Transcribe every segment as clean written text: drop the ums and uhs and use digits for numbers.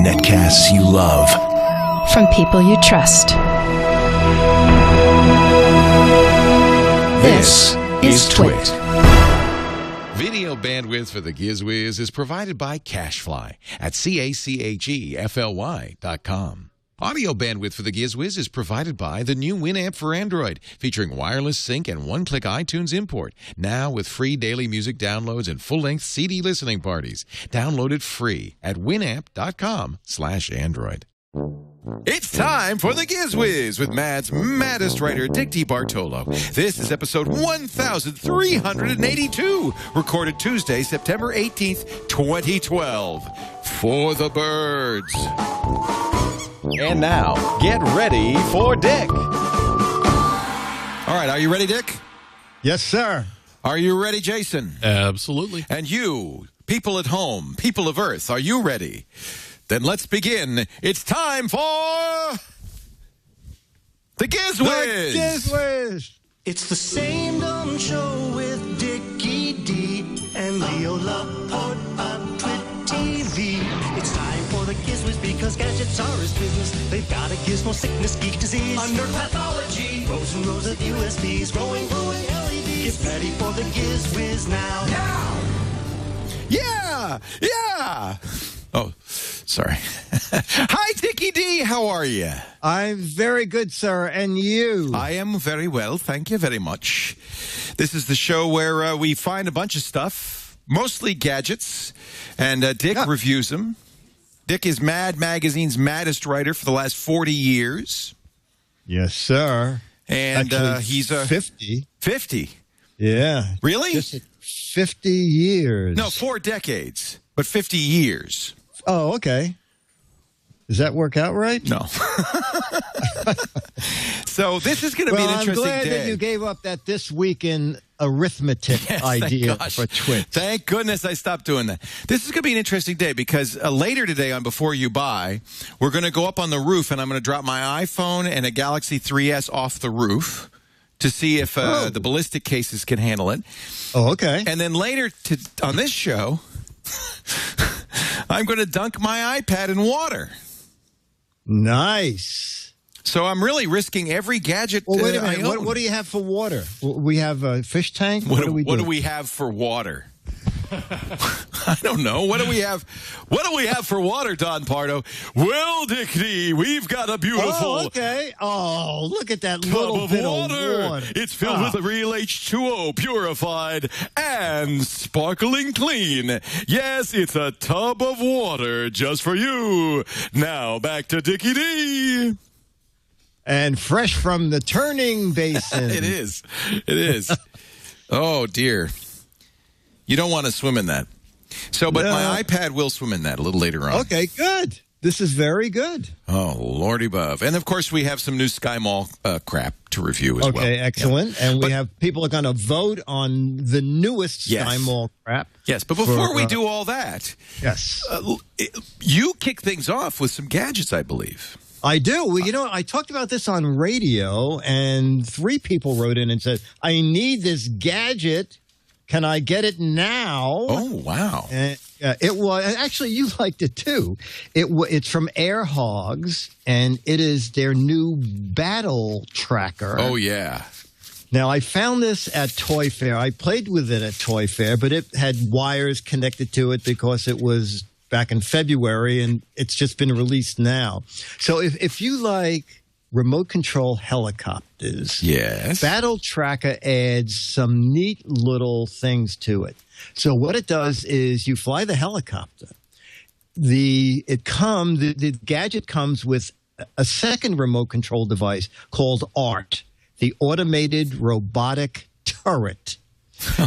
Netcasts you love. From people you trust. This is TWiT. Video bandwidth for the GizWiz is provided by CacheFly at CACHEFLY.com. Audio bandwidth for the GizWiz is provided by the new Winamp for Android, featuring wireless sync and one-click iTunes import. Now with free daily music downloads and full-length CD listening parties. Download it free at winamp.com/Android. It's time for the GizWiz with Mad's maddest writer, Dick DeBartolo. This is episode 1382, recorded Tuesday, September 18th, 2012. For the birds. And now, get ready for Dick. All right, are you ready, Dick? Yes, sir. Are you ready, Jason? Absolutely. And you, people at home, people of Earth, are you ready? Then let's begin. It's time for the GizWiz. The GizWiz. It's the same dumb show with Dickie D and Leo Laporte on TWiT TV. It's time for the GizWiz because gadgets are his business. They've got a gizmo sickness, geek disease, under pathology, rows and rows of USBs, glowing LEDs. Get ready for the GizWiz now. Yeah. Oh, sorry. Hi, Dickie D. How are you? I'm very good, sir. And you? I am very well. Thank you very much. This is the show where we find a bunch of stuff, mostly gadgets, and Dick reviews them. Dick is Mad Magazine's maddest writer for the last 40 years. Yes, sir. And actually, he's 50. 50? Yeah. Really? Just 50 years. No, 4 decades, but 50 years. Oh, okay. Does that work out right? No. So this is going to be an interesting I'm glad day. that you gave up that this week in arithmetic idea for TWiT. Thank goodness I stopped doing that. This is going to be an interesting day because later today on Before You Buy, we're going to go up on the roof and I'm going to drop my iPhone and a Galaxy 3S off the roof to see if the ballistic cases can handle it. Oh, okay. And then later on this show, I'm going to dunk my iPad in water. Nice. So I'm really risking every gadget. Well, wait a minute. I own. What do you have for water? We have a fish tank? What do we have for water? I don't know. What do we have? What do we have for water, Don Pardo? Well, Dickie, we've got a beautiful. Oh, okay. Oh, look at that tub little of bit water. of water. It's filled with real H2O, purified and sparkling clean. Yes, it's a tub of water just for you. Now back to Dickie D. And fresh from the turning basin. It is. It is. Oh, dear. You don't want to swim in that. So, but my iPad will swim in that a little later on. Okay, good. This is very good. Oh, Lordy above. And, of course, we have some new Sky Mall crap to review as well. Okay, excellent. Yeah. And we have people are going to vote on the newest Sky Mall crap. Yes, but before we do all that, you kick things off with some gadgets, I believe. I do. Well, you know, I talked about this on radio, and 3 people wrote in and said, I need this gadget. Can I get it now? Oh, wow. It was actually, you liked it too. It's from Air Hogs, and it is their new battle tracker. Oh, yeah. Now, I found this at Toy Fair. I played with it at Toy Fair, but it had wires connected to it because it was back in February, and it's just been released now. So if you like remote control helicopters, yes, Battle Tracker adds some neat little things to it. So what it does is you fly the helicopter. The gadget comes with a second remote control device called ART, the Automated Robotic Turret.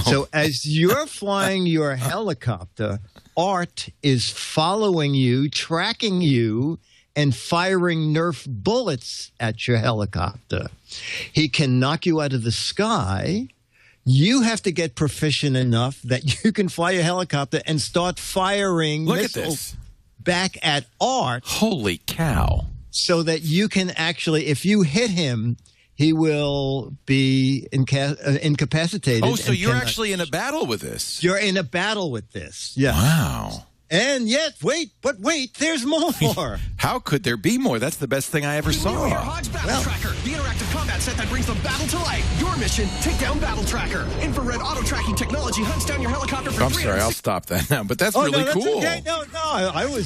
So as you're flying your helicopter, ART is following you, tracking you, and firing Nerf bullets at your helicopter. He can knock you out of the sky. You have to get proficient enough that you can fly a helicopter and start firing missiles back at Art. Holy cow. So that you can actually, if you hit him, he will be incapacitated. Oh, so you're actually in a battle with this. You're in a battle with this. Yeah. Wow. And yet, wait, there's more. How could there be more? That's the best thing I ever saw. Hodge Battle Tracker, the interactive combat set that brings the battle to life. Your mission, take down Battle Tracker. Infrared auto-tracking technology hunts down your helicopter for I'm sorry, I'll stop that now. But that's Oh, really no, that's cool. okay. No, I was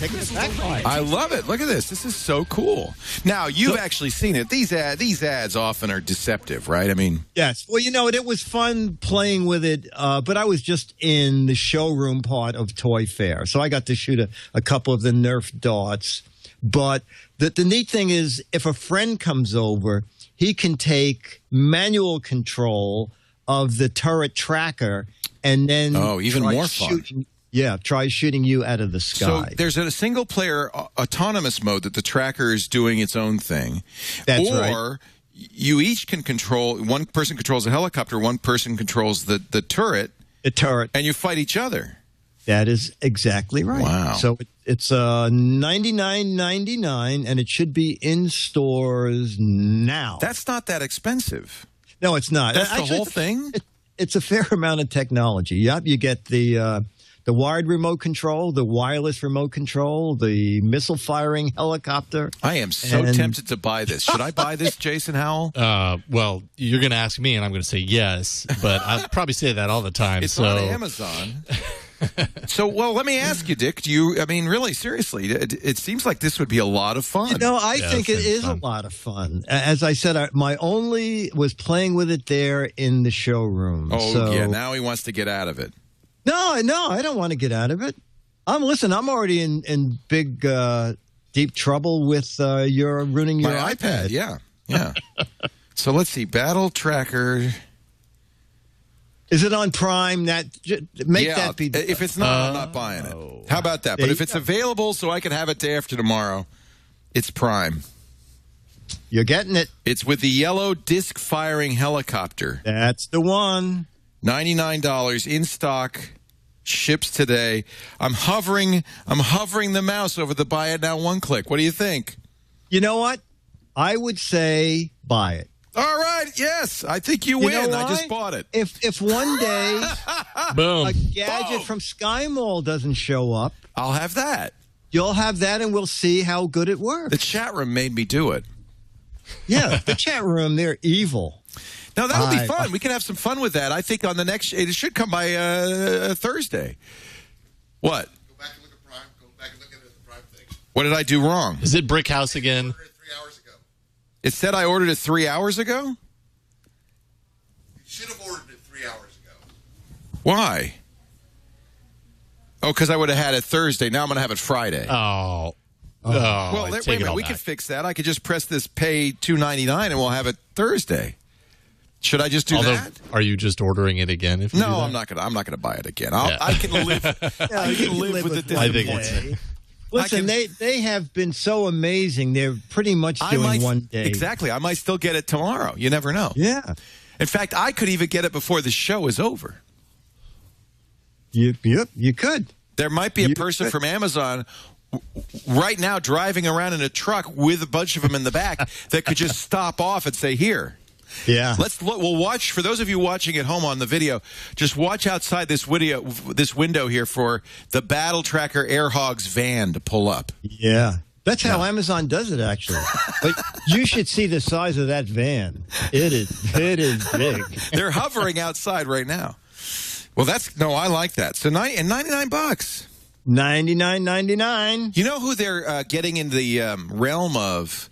taking it back by it. I love it. Look at this. This is so cool. Now, you've actually seen it. These ads often are deceptive, right? I mean, Yes. Well, it was fun playing with it, but I was just in the showroom part of Toy Fair, so I got to shoot a couple of the Nerf darts. But the neat thing is, if a friend comes over, he can take manual control of the turret tracker and then even more fun. Try shooting you out of the sky. So there's a single-player autonomous mode that the tracker is doing its own thing. That's right. Or you each can control, one person controls a helicopter, one person controls the turret. The turret. And you fight each other. That is exactly right. Wow. So it's $99.99, and it should be in stores now. That's not that expensive. No, it's not. That's the whole thing? It's a fair amount of technology. Yep, you get the wired remote control, the wireless remote control, the missile-firing helicopter. I am so tempted to buy this. Should I buy this, Jason Howell? Well, you're going to ask me, and I'm going to say yes, but I probably say that all the time. It's on Amazon. So, well, let me ask you, Dick. Really, seriously, it seems like this would be a lot of fun. I think it is a lot of fun. As I said, my only was playing with it there in the showroom. Yeah, now he wants to get out of it. No, I don't want to get out of it. I'm already in big, deep trouble with your ruining your iPad. Yeah. So let's see, Battle Tracker. Is it on Prime? That be. If it's not, I'm not buying it. How about that? But if it's available, so I can have it day after tomorrow, it's Prime. You're getting it. It's with the yellow disc firing helicopter. That's the one. $99 in stock. Ships today. I'm hovering the mouse over the buy it now one click. What do you think? You know what? I would say buy it. All right, yes. I think you win. I just bought it. If one day Boom. a gadget from Sky Mall doesn't show up, I'll have that. You'll have that, and we'll see how good it works. The chat room made me do it. Yeah, the chat room, they're evil. No, that'll be fun. We can have some fun with that. I think on the next, it should come by Thursday. What? Go back and look at Prime. Go back and look at the Prime thing. What did I do wrong? Is it Brick House again? I ordered it 3 hours ago. It said I ordered it 3 hours ago? You should have ordered it 3 hours ago. Why? Oh, because I would have had it Thursday. Now I'm going to have it Friday. Oh. Well, wait a minute. We can fix that. I could just press this pay $2.99 and we'll have it Thursday. Should I just do that? Are you just ordering it again? If you do that? I'm not gonna buy it again. I can live. I can live with the I think disappointment. Listen, they have been so amazing. They're pretty much doing one day. Exactly. I might still get it tomorrow. You never know. Yeah. In fact, I could even get it before the show is over. You could. There might be a person from Amazon right now driving around in a truck with a bunch of them in the back that could just stop off and say, "Here." Yeah. Let's look. We'll watch. For those of you watching at home on the video, just watch outside this window here for the Battle Tracker Air Hogs van to pull up. Yeah. That's how Amazon does it, actually. But you should see the size of that van. It is big. They're hovering outside right now. Well, I like that. So $99. $99.99. You know who they're getting in the realm of?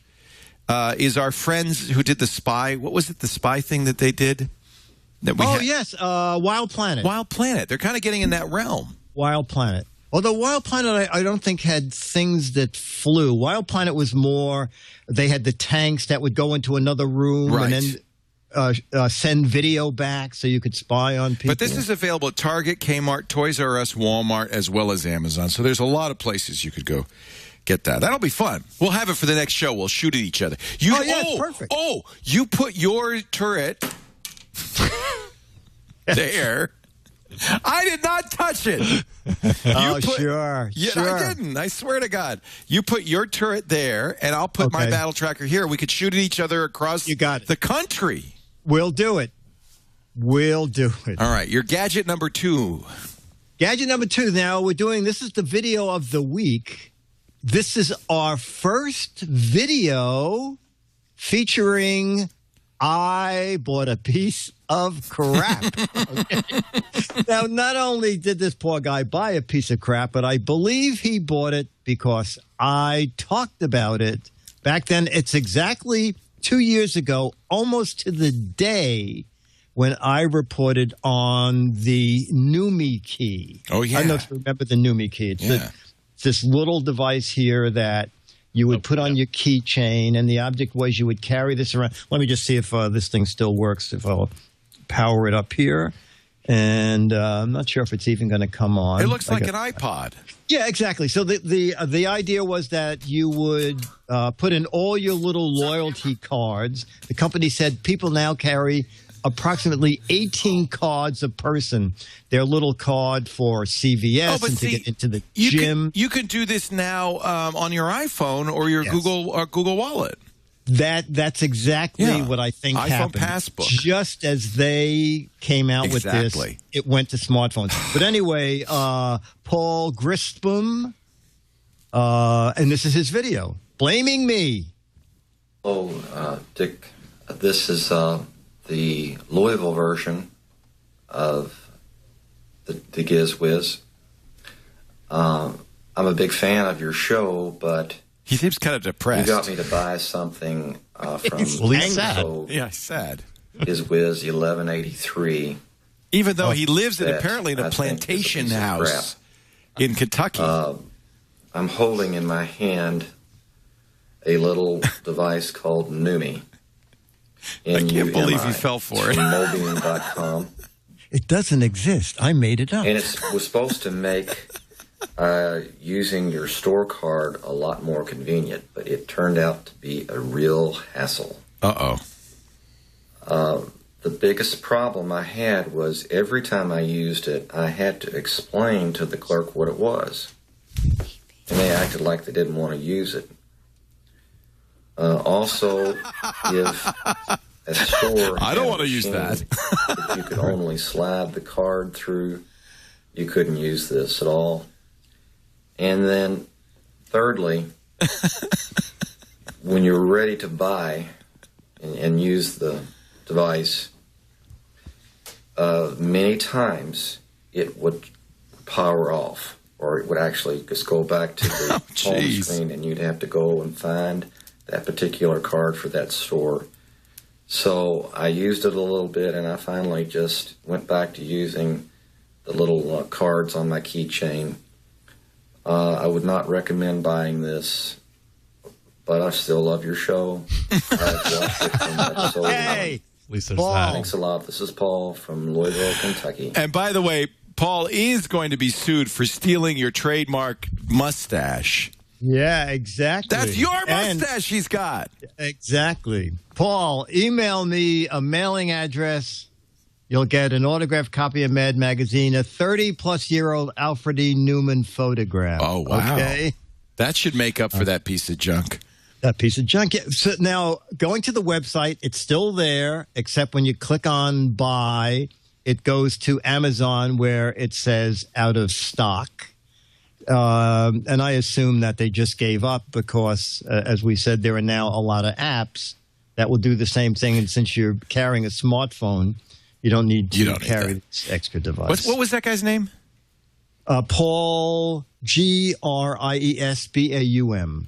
Is our friends who did the spy. What was it? The spy thing that they did? Yes. Wild Planet. Wild Planet. They're kind of getting in that realm. Wild Planet. Although Wild Planet, I don't think had things that flew. Wild Planet was more, they had the tanks that would go into another room and then send video back so you could spy on people. But this is available at Target, Kmart, Toys R Us, Walmart, as well as Amazon. So there's a lot of places you could go get that. That'll be fun. We'll have it for the next show. We'll shoot at each other. It's perfect. Oh, you put your turret there. I did not touch it. Sure. Yeah, I didn't. I swear to God. You put your turret there, and I'll put my battle tracker here. We could shoot at each other across the country. We'll do it. All right. Your gadget number 2. Gadget number 2. Now this is the video of the week. This is our first video featuring I bought a piece of crap. Okay. Now, not only did this poor guy buy a piece of crap, but I believe he bought it because I talked about it back then. It's exactly 2 years ago, almost to the day, when I reported on the Numi key. Oh, yeah. I don't know if you remember the Numi key. It's this little device here that you would put on your keychain, and the object was you would carry this around. Let me just see if this thing still works, if I'll power it up here. And I'm not sure if it's even going to come on. It looks like an iPod. Yeah, exactly. So the idea was that you would put in all your little loyalty cards. The company said people now carry approximately 18 cards a person. Their little card for CVS and to get into the gym. You can do this now on your iPhone or your Google Wallet. That's exactly what I think iPhone happened. Passbook. Just as they came out with this, it went to smartphones. But anyway, Paul Grisbom, and this is his video, blaming me. Oh, Dick, this is the Louisville version of the Giz Wiz. I'm a big fan of your show, but he seems kind of depressed. You got me to buy something from he's sad. Yeah, sad. Giz Wiz 1183. Even though he lives in apparently in a plantation house in Kentucky. I'm holding in my hand a little device called Numi. I can't believe you fell for it. Mobian.com. It doesn't exist. I made it up. And it was supposed to make using your store card a lot more convenient, but it turned out to be a real hassle. Uh-oh. The biggest problem I had was every time I used it, I had to explain to the clerk what it was. And they acted like they didn't want to use it. Also, if a store I don't want to use that. If you could only slide the card through, you couldn't use this at all. And then, thirdly, when you're ready to buy and use the device, many times it would power off, or it would actually just go back to the home screen, and you'd have to go and find that particular card for that store. So I used it a little bit, and I finally just went back to using the little cards on my keychain. I would not recommend buying this, but I still love your show. I've watched it from episode 1. At least there's that. Thanks a lot. This is Paul from Louisville, Kentucky. And by the way, Paul is going to be sued for stealing your trademark mustache. Yeah, exactly. That's your mustache he's got. Exactly. Paul, email me a mailing address. You'll get an autographed copy of Mad Magazine, a 30-plus-year-old Alfred E. Newman photograph. Oh, wow. Okay? That should make up for that piece of junk. That piece of junk. Yeah. So now, going to the website, it's still there, except when you click on buy, it goes to Amazon where it says out of stock. And I assume that they just gave up because, as we said, there are now a lot of apps that will do the same thing. And since you're carrying a smartphone, you don't need to carry this extra device. What was that guy's name? Paul, Griesbaum.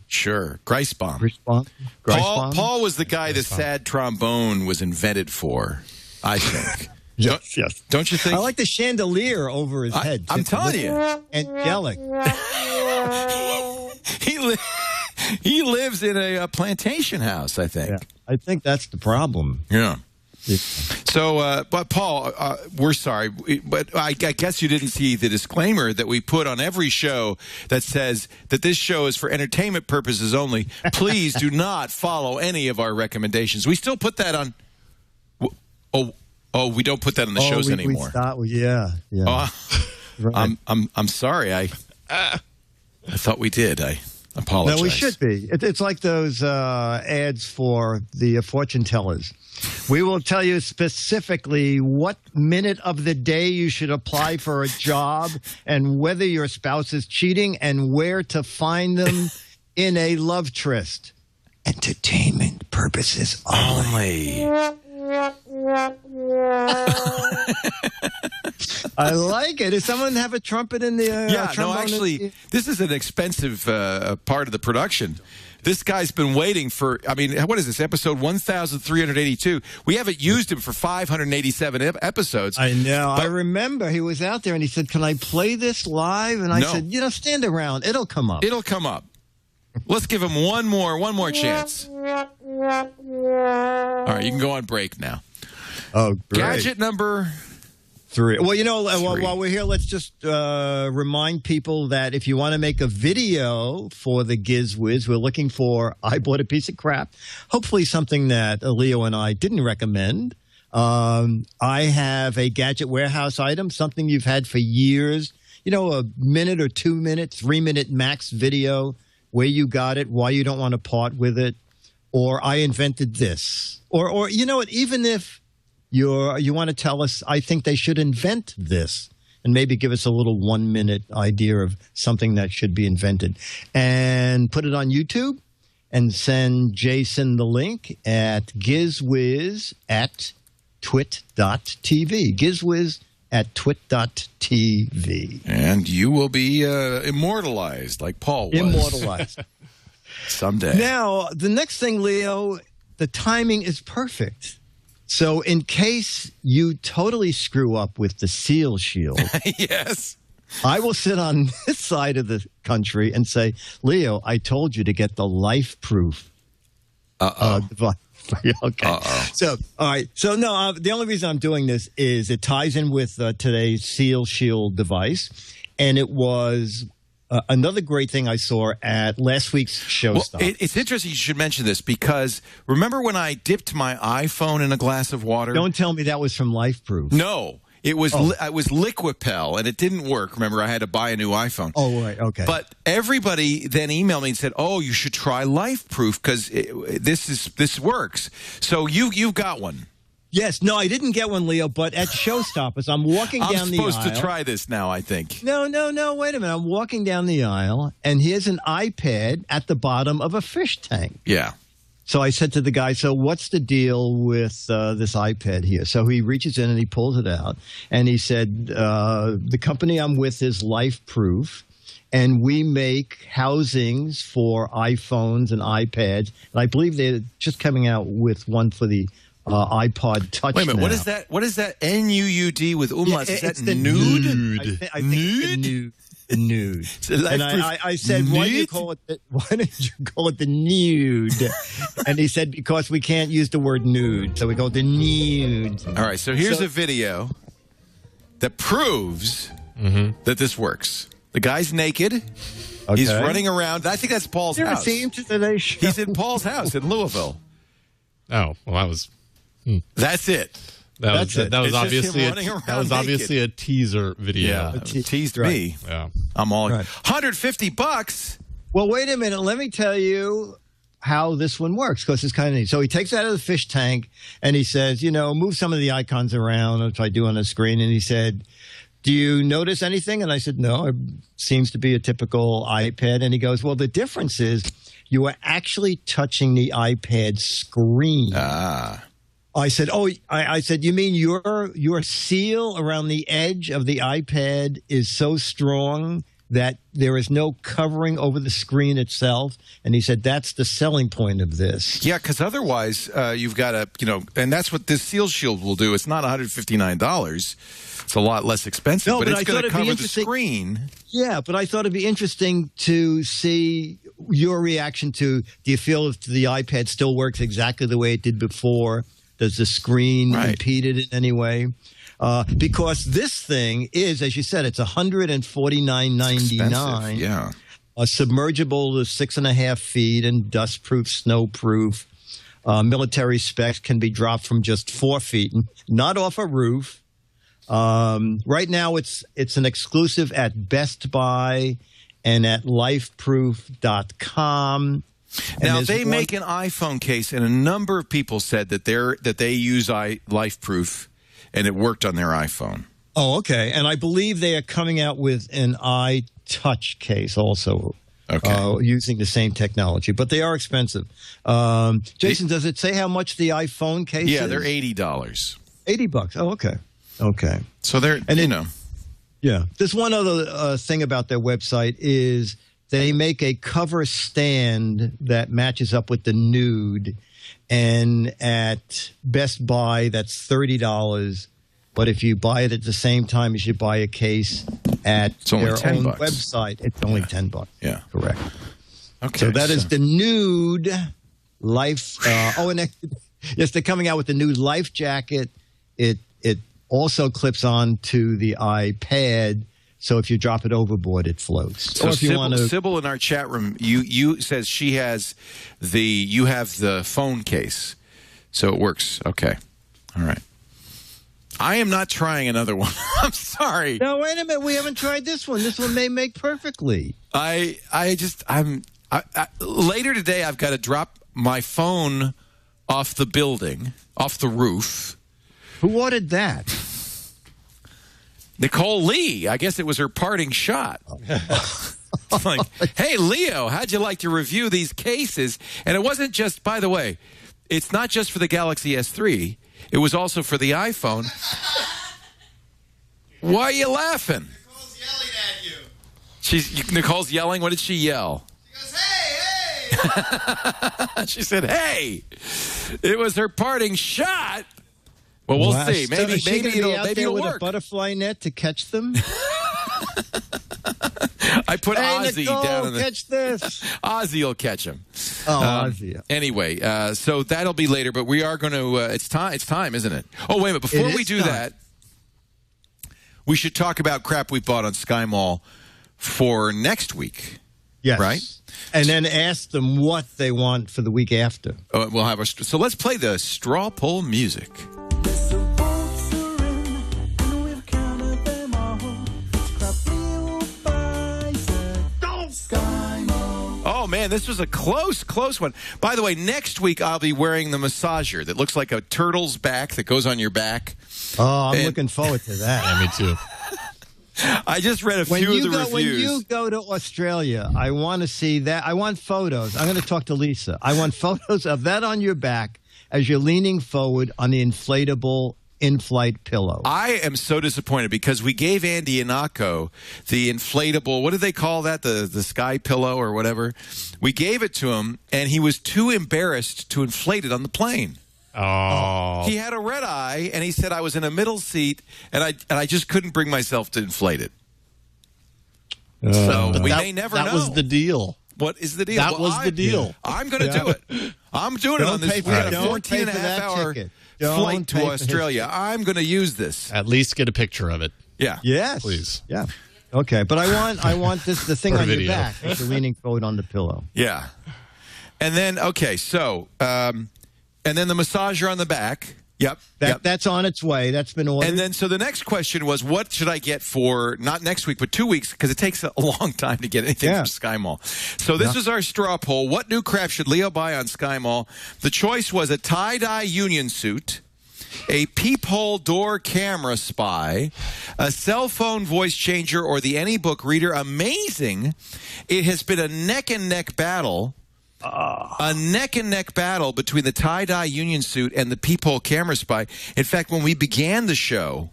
Sure. Griesbaum. Paul was the guy the sad trombone was invented for, I think. Yes. Don't you think? I like the chandelier over his head. I'm telling you. Angelic. He lives in a plantation house, I think. Yeah, I think that's the problem. Yeah. So, but Paul, we're sorry, but I guess you didn't see the disclaimer that we put on every show that says that this show is for entertainment purposes only. Please do not follow any of our recommendations. We still put that on. Oh, we don't put that on the shows anymore. Yeah. Right. I'm sorry. I thought we did. apologize. No, we should be. It's like those ads for the fortune tellers. We will tell you specifically what minute of the day you should apply for a job and whether your spouse is cheating and where to find them in a love tryst. Entertainment purposes only. I like it. Does someone have a trumpet in the yeah, no, actually, this is an expensive part of the production. This guy's been waiting for, I mean, what is this, episode 1,382? We haven't used him for 587 episodes. I know. I remember he was out there and he said, can I play this live? And I said, stand around. It'll come up. It'll come up. Let's give him one more chance. All right, you can go on break now. Oh, great. Gadget number 3. Well, while we're here, let's just remind people that if you want to make a video for the Giz Wiz, we're looking for I bought a piece of crap. Hopefully something that Leo and I didn't recommend. I have a gadget warehouse item, something you've had for years. A minute or 2 minute, 3 minute max video, where you got it, why you don't want to part with it, or I invented this. Or even if you want to tell us, I think they should invent this, and maybe give us a little 1 minute idea of something that should be invented, and put it on YouTube and send Jason the link at GizWiz at TWiT.tv. GizWiz at TWiT.tv. And you will be immortalized like Paul was. Immortalized. Someday. Now, the next thing, Leo, the timing is perfect. So in case you totally screw up with the seal shield, yes, I will sit on this side of the country and say, Leo, I told you to get the life-proof device. Okay. So, all right. So, no, the only reason I'm doing this is it ties in with today's seal shield device, and it was another great thing I saw at last week's show. It's interesting you should mention this because remember when I dipped my iPhone in a glass of water? Don't tell me that was from LifeProof. No. It was Liquipel, and it didn't work. Remember, I had to buy a new iPhone. Oh, right, okay. But everybody then emailed me and said, "Oh, you should try LifeProof because this works." So you've got one. Yes. No, I didn't get one, Leo. But at Showstoppers, I'm walking down the aisle. I'm supposed to try this now, I think. No. Wait a minute. I'm walking down the aisle, and here's an iPad at the bottom of a fish tank. Yeah. So I said to the guy, so what's the deal with this iPad here? So he reaches in and he pulls it out. And he said, the company I'm with is LifeProof, and we make housings for iPhones and iPads. And I believe they're just coming out with one for the iPod Touch. Wait a minute. now. What is that? What is that? NUUD with umlauts? Yeah, is that the nude? I think it's the nude. The nude. And I said, nude? why did you call it the nude? And he said, because we can't use the word nude, so we go the nude. All right, so here's a video that proves that this works. The guy's naked. Okay. He's running around. I think that's Paul's house. He's in Paul's house in Louisville. Oh, well, that was... That's it. That was obviously a teaser video. Yeah, teased me. Yeah, I'm all $150. Well, wait a minute. Let me tell you how this one works because it's kind of neat. So he takes it out of the fish tank and he says, move some of the icons around, which I do on the screen. And he said, do you notice anything? And I said, no, it seems to be a typical iPad. And he goes, well, the difference is you are actually touching the iPad screen. I said, I said, you mean your seal around the edge of the iPad is so strong that there is no covering over the screen itself? And he said, that's the selling point of this. Yeah, because otherwise you've got to, and that's what this seal shield will do. It's not $159. It's a lot less expensive, but it's going to cover the screen. Yeah, but I thought it'd be interesting to see your reaction to, do you feel if the iPad still works exactly the way it did before? Does the screen impede it in any way? Because this thing is, as you said, it's $149.99. Yeah. Submergible to 6.5 feet and dustproof, snowproof. Military specs can be dropped from just 4 feet, not off a roof. Right now, it's an exclusive at Best Buy and at lifeproof.com. Now, they make an iPhone case, and a number of people said that they use LifeProof, and it worked on their iPhone. Oh, okay. And I believe they are coming out with an iTouch case also, using the same technology. But they are expensive. Jason, does it say how much the iPhone case is? Yeah, they're $80. $80. Oh, okay. Okay. So they're, Yeah. There's one other thing about their website is they make a cover stand that matches up with the nude. And at Best Buy, that's $30. But if you buy it at the same time, you should buy a case at their own website. It's only $10. Yeah. Correct. Okay. So that is the nude life. And yes, they're coming out with the nude life jacket. It also clips on to the iPad, so if you drop it overboard, it floats. So or if you want to, Sybil in our chat room, you says you have the phone case, so it works. Okay, all right. I am not trying another one. I'm sorry. No, wait a minute. We haven't tried this one. This one may make perfectly. Later today, I've got to drop my phone off the building, off the roof. Who ordered that? Nicole Lee. I guess it was her parting shot. Like, hey, Leo, how'd you like to review these cases? And it wasn't just, by the way, it's not just for the Galaxy S3. It was also for the iPhone. Why are you laughing? Nicole's yelling at you. Nicole's yelling? What did she yell? She goes, hey, hey! She said, hey! It was her parting shot. Well, we'll see. Maybe it'll with work. A butterfly net to catch them. I put Ozzy Nicole, down in the. Catch this. Ozzy will catch him. Oh, Ozzy. Anyway, so that'll be later, but we are going to. It's time, isn't it? Oh, wait a minute. Before we do that, we should talk about crap we bought on Sky Mall for next week. Yes. Right. And then ask them what they want for the week after. We'll have so let's play the straw poll music. Oh, man, this was a close one. By the way, next week I'll be wearing the massager that looks like a turtle's back that goes on your back. Oh, I'm looking forward to that. Yeah, me too. I just read a few of the reviews. When you go to Australia, I want to see that. I want photos. I'm going to talk to Lisa. I want photos of that on your back as you're leaning forward on the inflatable in-flight pillow. I am so disappointed because we gave Andy Inako the inflatable, what do they call that? The sky pillow or whatever. We gave it to him, and he was too embarrassed to inflate it on the plane. Oh. He had a red eye, and he said I was in a middle seat, and I just couldn't bring myself to inflate it. So we may never know. That was the deal. What is the deal? That was the deal. I'm going to do it. I'm doing it on this. We got a 14-and-a-half-hour flight to Australia. I'm going to use this. At least get a picture of it. Yeah. Yes. Please. Yeah. Okay, but I want the thing on your back as you're leaning forward on the pillow. Yeah. And then, okay, so, and then the massager on the back. Yep. That's on its way. That's been ordered. And then, so the next question was, what should I get for, not next week, but 2 weeks, because it takes a long time to get anything from Sky Mall. So this is our straw poll. What new crap should Leo buy on Sky Mall? The choice was a tie-dye union suit, a peephole door camera spy, a cell phone voice changer, or the AnyBook reader. Amazing. It has been a neck-and-neck battle. A neck-and-neck battle between the tie-dye union suit and the peephole camera spy. In fact, when we began the show,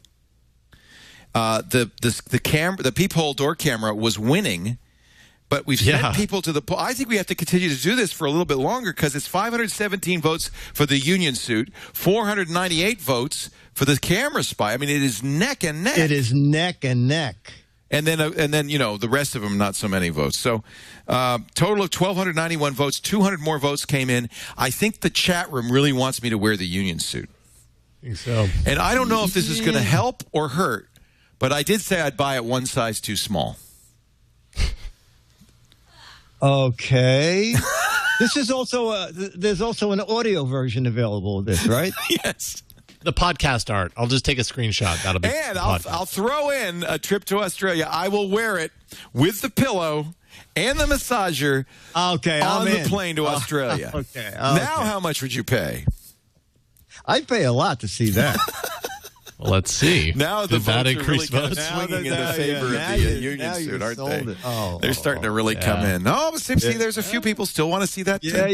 the peephole door camera was winning, but we've sent people to the poll. I think we have to continue to do this for a little bit longer because it's 517 votes for the union suit, 498 votes for the camera spy. I mean, it is neck and neck. It is neck and neck. And then you know, the rest of them, not so many votes. So total of 1,291 votes, 200 more votes came in. I think the chat room really wants me to wear the union suit. I think so. And I don't know if this is going to help or hurt, but I did say I'd buy it one size too small. Okay. This is also there's also an audio version available of this, right? Yes. The podcast art. I'll just take a screenshot. That'll be. And I'll throw in a trip to Australia. I will wear it with the pillow and the massager on the plane to Australia. Okay. Now, how much would you pay? I'd pay a lot to see that. Well, let's see. Now the votes are really kind of votes? swinging in the favor of the union suit, aren't they? They're starting to really come in. Oh, see, there's a few people still want to see that. Yeah.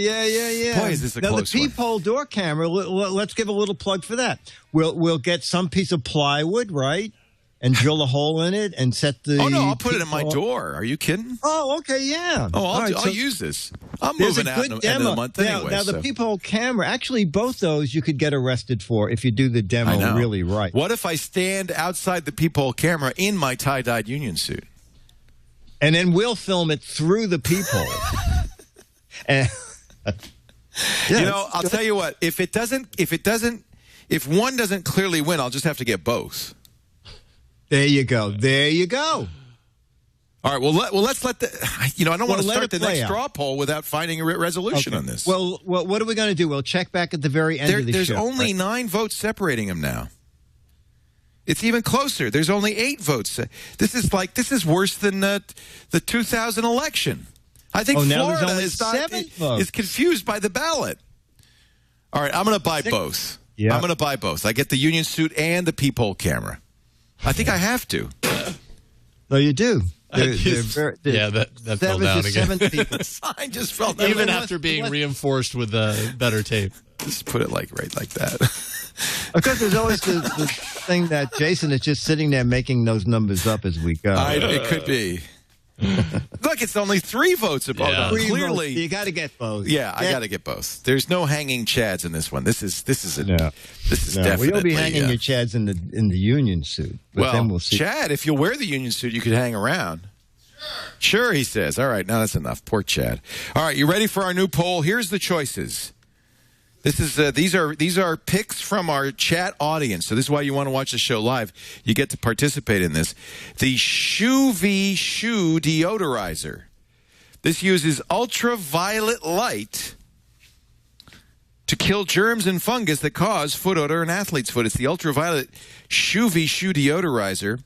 Boy, is this a close the peephole door camera, let's give a little plug for that. We'll get some piece of plywood, right? And drill a hole in it and set the... Oh, no, I'll put it in my door. Are you kidding? Oh, okay, yeah. Oh, I'll use this. I'm moving out in the end of the month anyway. Now, the peephole camera, actually, both those you could get arrested for if you do the demo really right. What if I stand outside the peephole camera in my tie-dyed union suit? And then we'll film it through the peephole. I'll tell you what. If one doesn't clearly win, I'll just have to get both. There you go. All right. Well, let's let the. I don't want to start the next straw poll without finding a resolution on this. Well, what are we going to do? We'll check back at the very end of the show. There's only 9 votes separating them now. It's even closer. There's only 8 votes. This is worse than the 2000 election. I think Florida is confused by the ballot. All right. I'm going to buy both. Yeah. I'm going to buy both. I get the union suit and the peephole camera. I think I have to. No, you do. That fell down again. The sign just fell down. Even after being reinforced with better tape. Just put it right like that. Of course, there's always the thing that Jason is just sitting there making those numbers up as we go. It could be. Look, it's only 3 votes above. Yeah. Clearly, you got to get both. Yeah, I got to get both. There's no hanging chads in this one. This is definitely. We'll be hanging your chads in the union suit. But then we'll see. Chad, if you'll wear the union suit, you could hang around. Sure, he says. All right, now that's enough. Poor Chad. All right, you ready for our new poll? Here's the choices. These are picks from our chat audience. So this is why you want to watch the show live. You get to participate in this. The Shoe Shoe Deodorizer. This uses ultraviolet light to kill germs and fungus that cause foot odor in athlete's foot. It's the ultraviolet Shoe Shoe Deodorizer.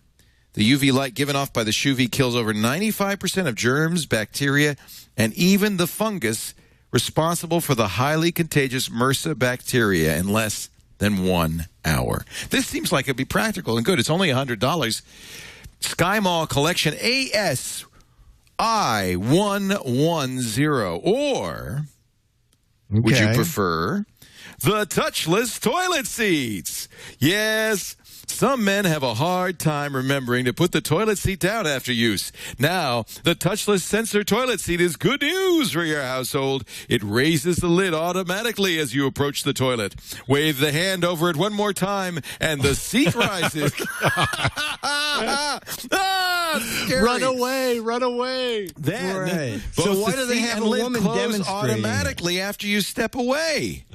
The UV light given off by the Shoe kills over 95% of germs, bacteria, and even the fungus responsible for the highly contagious MRSA bacteria in less than 1 hour. This seems like it'd be practical and good. It's only $100. Sky Mall Collection ASI110. Or would you prefer the Touchless toilet seats? Yes. Some men have a hard time remembering to put the toilet seat down after use. Now, the touchless sensor toilet seat is good news for your household. It raises the lid automatically as you approach the toilet. Wave the hand over it one more time, and the seat rises. Run away. Then, so why do they have a woman demonstrating automatically after you step away?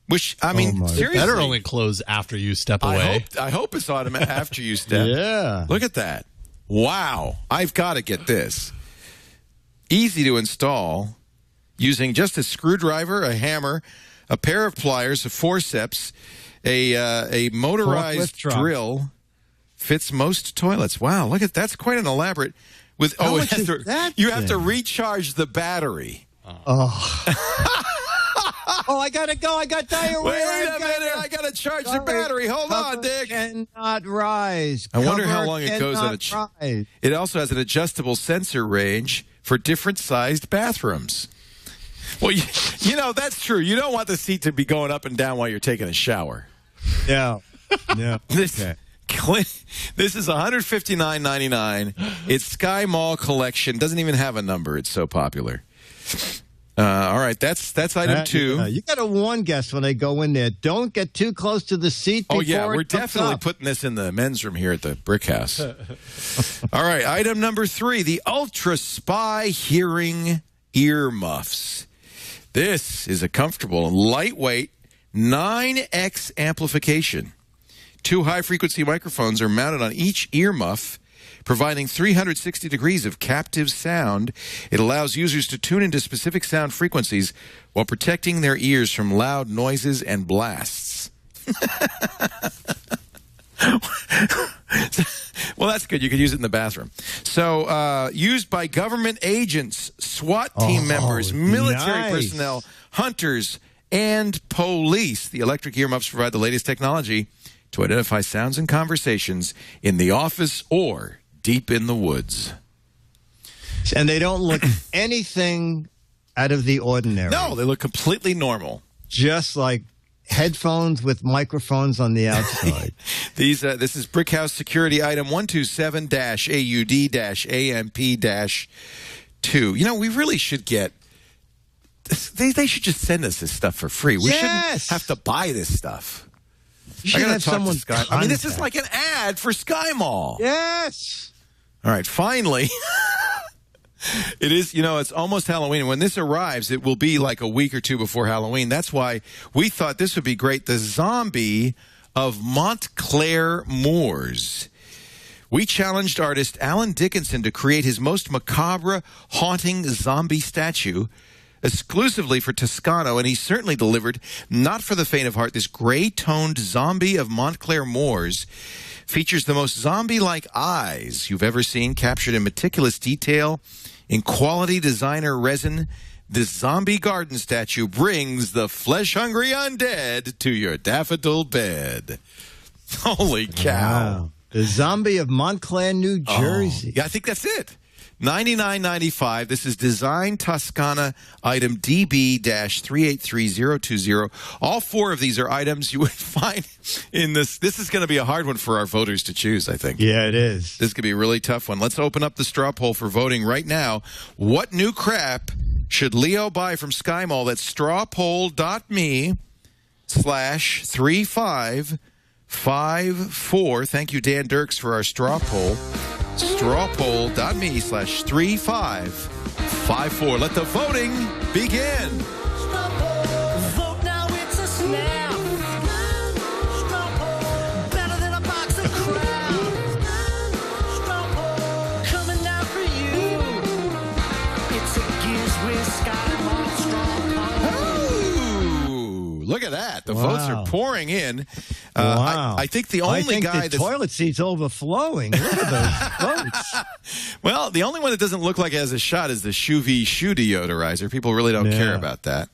Which, I mean, seriously. Better only close after you step away. I hope it's automatic after you step. Yeah. Look at that. Wow. I've got to get this. Easy to install using just a screwdriver, a hammer, a pair of pliers, a forceps, a motorized drill. Fits most toilets. Wow. Look at that's quite an elaborate. You have to recharge the battery. Oh, I gotta go. I got diarrhea. Wait a minute. I gotta charge the battery. Hold on, Dick. Cannot rise. I wonder how long it goes on It also has an adjustable sensor range for different sized bathrooms. Well, that's true. You don't want the seat to be going up and down while you're taking a shower. Yeah. This is $159.99. It's Sky Mall Collection. Doesn't even have a number. It's so popular. All right, that's item 2. You got to warn guests when they go in there. Don't get too close to the seat before we're definitely putting this in the men's room here at the Brick House. All right, item number 3, the Ultra Spy Hearing Earmuffs. This is a comfortable and lightweight 9x amplification. 2 high-frequency microphones are mounted on each earmuff, providing 360 degrees of captive sound. It allows users to tune into specific sound frequencies while protecting their ears from loud noises and blasts. Well, that's good. You could use it in the bathroom. So, used by government agents, SWAT team members, military personnel, hunters, and police. The electric earmuffs provide the latest technology to identify sounds and conversations in the office or deep in the woods. And they don't look anything out of the ordinary. No, they look completely normal. Just like headphones with microphones on the outside. This is Brickhouse Security Item 127-AUD-AMP-2. You know, we really should get... They should just send us this stuff for free. We shouldn't have to buy this stuff. I got to talk to Sky. I mean, this is like an ad for Sky Mall. Yes. All right, finally... It is, you know, it's almost Halloween. And when this arrives, it will be like a week or two before Halloween. That's why we thought this would be great. The Zombie of Montclair Moors. We challenged artist Alan Dickinson to create his most macabre, haunting zombie statue exclusively for Toscano, and he certainly delivered. Not for the faint of heart, this gray-toned Zombie of Montclair Moors features the most zombie-like eyes you've ever seen, captured in meticulous detail in quality designer resin. This zombie garden statue brings the flesh-hungry undead to your daffodil bed. Holy cow. Wow. The Zombie of Montclair, New Jersey. Yeah, I think that's it. $99.95. This is Design Toscana item DB-383020. All four of these are items you would find in this. This is going to be a hard one for our voters to choose, I think. Yeah, it is. This could be a really tough one. Let's open up the straw poll for voting right now. What new crap should Leo buy from Sky Mall? That's strawpoll.me/3554. Thank you, Dan Dirks, for our straw poll. strawpoll.me/3554. Let the voting begin. Vote now, it's a snap. Straw poll, better than a box of crap. Straw poll, coming now for you. It's a Giz Wiz Sky Mall straw poll. Ooh, look at that. The votes are pouring in. Wow. I think the only guy the toilet seat's overflowing. Look at those votes. Well, the only one that doesn't look like it has a shot is the Shoe deodorizer. People really don't care about that.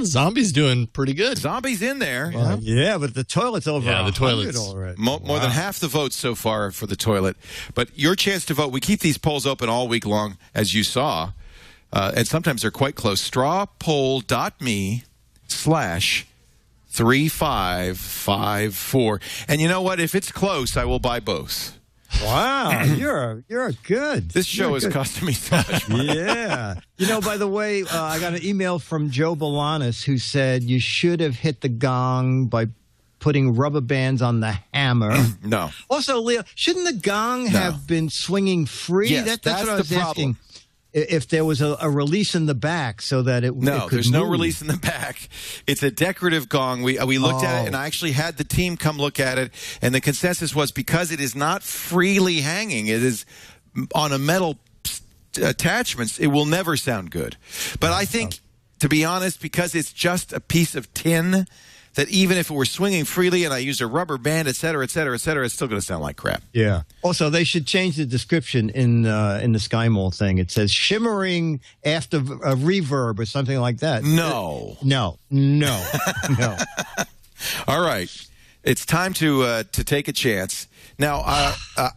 Zombie's doing pretty good. Zombie's in there. Yeah, but the toilet's over. Yeah, the toilet's already. More than half the votes so far for the toilet. But your chance to vote, we keep these polls open all week long, as you saw. And sometimes they're quite close. strawpoll.me/3554. And you know what? If it's close, I will buy both. Wow, you're good. This show is costing me so much money. Yeah. You know, by the way, I got an email from Joe Bolanis who said you should have hit the gong by putting rubber bands on the hammer. No. Also, Leo, shouldn't the gong have been swinging free? Yes, that's what I was the problem. asking. If there was a release in the back so that it No, it could there's no move. release in the back. It's a decorative gong. We looked at it, and I actually had the team come look at it, and the consensus was because it is not freely hanging, it is on a metal attachments, it will never sound good. But I think, to be honest, because it's just a piece of tin, that even if it were swinging freely and I used a rubber band, et cetera, et cetera, et cetera, it's still going to sound like crap. Yeah. Also, they should change the description in the Sky Mall thing. It says shimmering after a reverb or something like that. No. No. All right. It's time to take a chance. Now,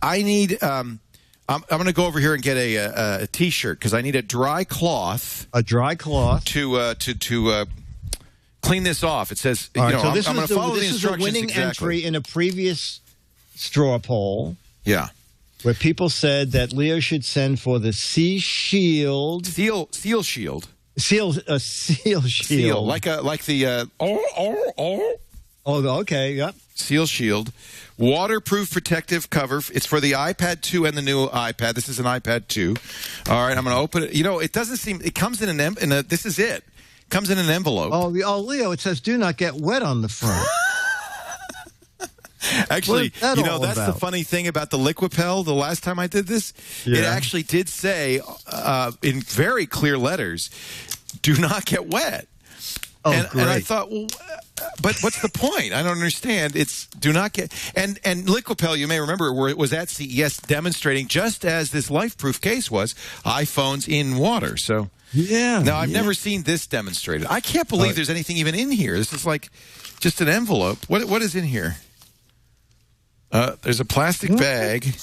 I need... I'm going to go over here and get a T-shirt because I need a dry cloth. A dry cloth to clean this off. It says, All right, you know, so this I'm going to follow the this is instructions a winning exactly. entry in a previous straw poll. Yeah. Where people said that Leo should send for the Sea Shield. Seal shield. Seal shield. Seal, like the Oh, okay, yep. Seal shield. Waterproof protective cover. It's for the iPad 2 and the new iPad. This is an iPad 2. All right, I'm going to open it. You know, it doesn't seem, it comes in this is it. Comes in an envelope. Oh, Leo, it says do not get wet on the front. Actually, that you know, all that's about? the funny thing about the Liquipel. The last time I did this, it actually did say in very clear letters, do not get wet. Oh, and great. I thought, well, But what's the point? I don't understand. It's do not get and Liquipel, you may remember, was at CES demonstrating just as this LifeProof case was iPhones in water. So yeah. Now I've never seen this demonstrated. I can't believe there's anything even in here. This is like just an envelope. What is in here? There's a plastic bag.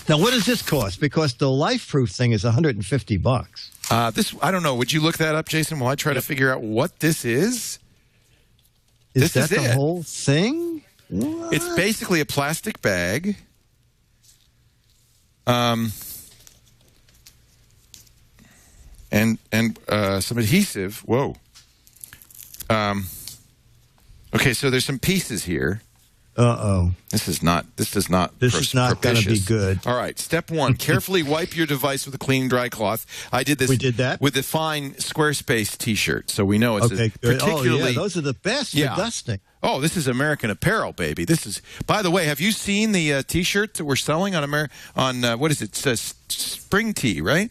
Now, what does this cost? Because the LifeProof thing is $150. This I don't know. Would you look that up, Jason? While I try to figure out what this is? Is that the whole thing? What? It's basically a plastic bag. And some adhesive. Whoa. Okay, so there's some pieces here. This is not going to be good. All right, step 1, carefully wipe your device with a clean, dry cloth. I did this. We did that? With the fine Squarespace T-shirt, so we know it's good. particularly... Oh, yeah, those are the best for dusting. Oh, this is American Apparel, baby. This is... By the way, have you seen the T-shirt that we're selling on what is it? It says Spring Tea, right?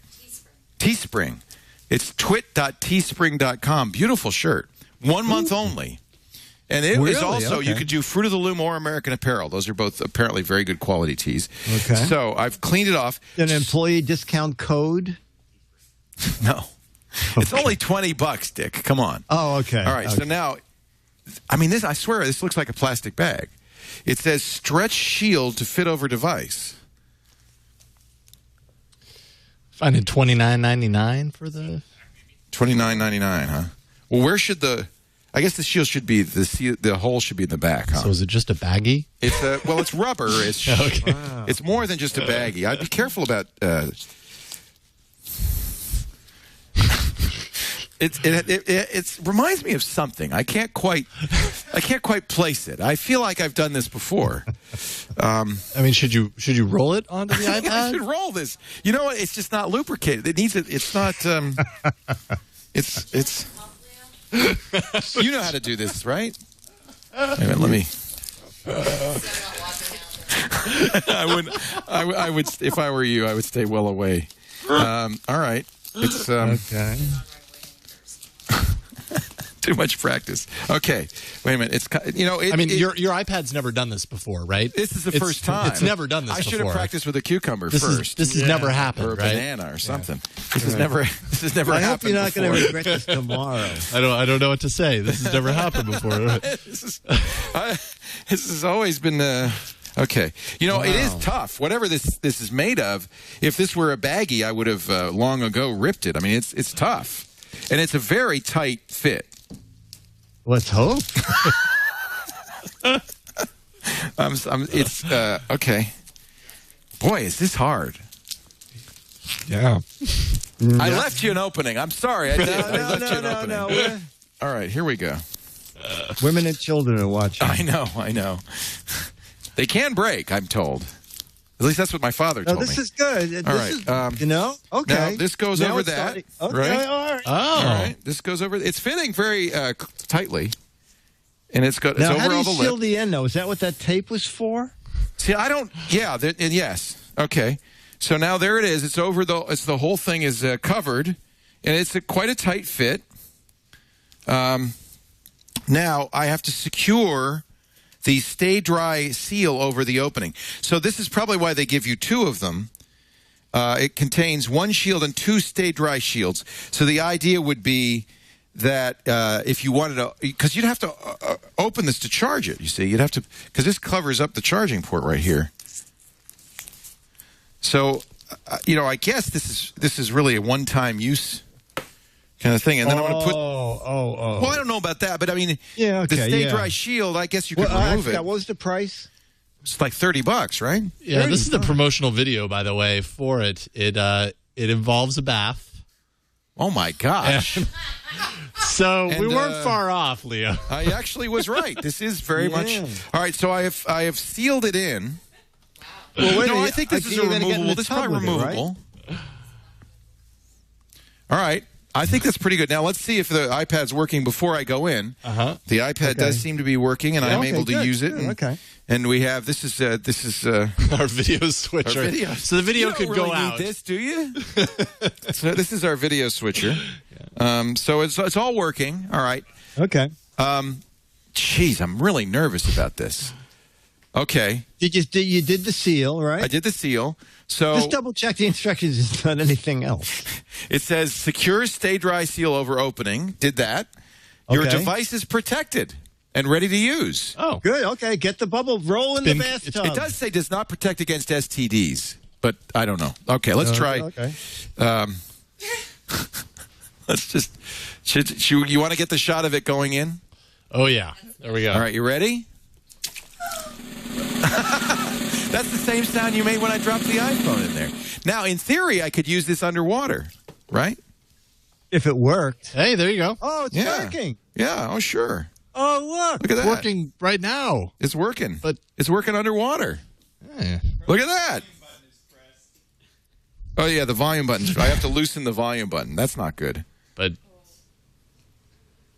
Teespring. It's twit.teespring.com. Beautiful shirt. 1 month only. And it is also, you could do Fruit of the Loom or American Apparel. Those are both apparently very good quality tees. Okay. So I've cleaned it off. An employee discount code? No. It's only $20, Dick. Come on. Oh, okay. All right. So now, I mean, I swear, this looks like a plastic bag. It says stretch shield to fit over device. Finding $29.99 for the $29.99, huh? Well, where should I guess the shield should be the hole should be in the back, huh? So is it just a baggie? It's it's rubber. It's okay. It's more than just a baggie. I'd be careful about. It reminds me of something. I can't quite place it. I feel like I've done this before. I mean, should you roll it onto the iPad? I should roll this. You know what? It's just not lubricated. It needs it. It's not. It's. You know how to do this, right? Wait a minute, let me. I would. If I were you, I would stay well away. All right. It's okay. Too much practice. Okay, wait a minute. It's I mean, your iPad's never done this before, right? This is the first time. It's never done this before. I should have practiced with a cucumber first. This has never happened, or a right? banana or something. This has never happened. I hope you're not going to regret this tomorrow. I don't know what to say. This has never happened before. This has always been. Okay, it is tough. Whatever this is made of, if this were a baggie, I would have long ago ripped it. I mean, it's tough, and it's a very tight fit. Let's hope. It's okay. Boy, is this hard. Yeah. I left you an opening. I'm sorry. I left you an opening. No. All right, here we go. Women and children are watching. I know. They can break, I'm told. At least that's what my father told me. This is good. All right. Okay. Now, this goes over that. Okay, right? all right. Oh. All right. This goes over. It's fitting very tightly. And it's over now, how do all you the seal lip. the end, though? Is that what that tape was for? See, I don't. Yeah. Yes. Okay. So now there it is. It's over the whole thing is covered, and it's quite a tight fit. Now I have to secure the Stay Dry seal over the opening. So this is probably why they give you 2 of them. It contains 1 shield and 2 Stay Dry shields. So the idea would be that if you wanted to, because you'd have to open this to charge it. You see, you'd have to, because this covers up the charging port right here. So, I guess this is really a one-time use kind of thing. And then I'm going to put. Well, I don't know about that, but I mean, the Stay Dry shield. I guess you could remove it. What was the price? It's like $30, right? Yeah, this is the promotional video, by the way, for it. It involves a bath. Oh my gosh! So we weren't far off, Leo. I actually was right. This is very much all right. So I have sealed it in. Well, I think this is a removable. This is probably removable. Right? All right. I think that's pretty good. Now, let's see if the iPad's working before I go in. The iPad does seem to be working, and I'm able to use it. And we have, this is our video switcher. Video. So the video could really go out. Need this, do you? So this is our video switcher. So it's all working. All right. Okay. Geez, I'm really nervous about this. Okay. You did the seal, right? I did the seal. So just double check the instructions. It's not anything else. It says secure stay dry seal over opening. Did that. Your device is protected and ready to use. Oh, good. Okay, get the bubble. Roll in the bathtub. It does say does not protect against STDs, but I don't know. Okay, let's try. Okay. Let's just. You want to get the shot of it going in? Oh yeah. There we go. All right, you ready? That's the same sound you made when I dropped the iPhone in there. Now, in theory, I could use this underwater, right? If it worked. Hey, there you go. Oh, it's working. Yeah, oh, sure. Oh, Look at that. It's working right now. It's working. But it's working underwater. Yeah. Look at that. Oh, yeah, the volume button. I have to loosen the volume button. That's not good. But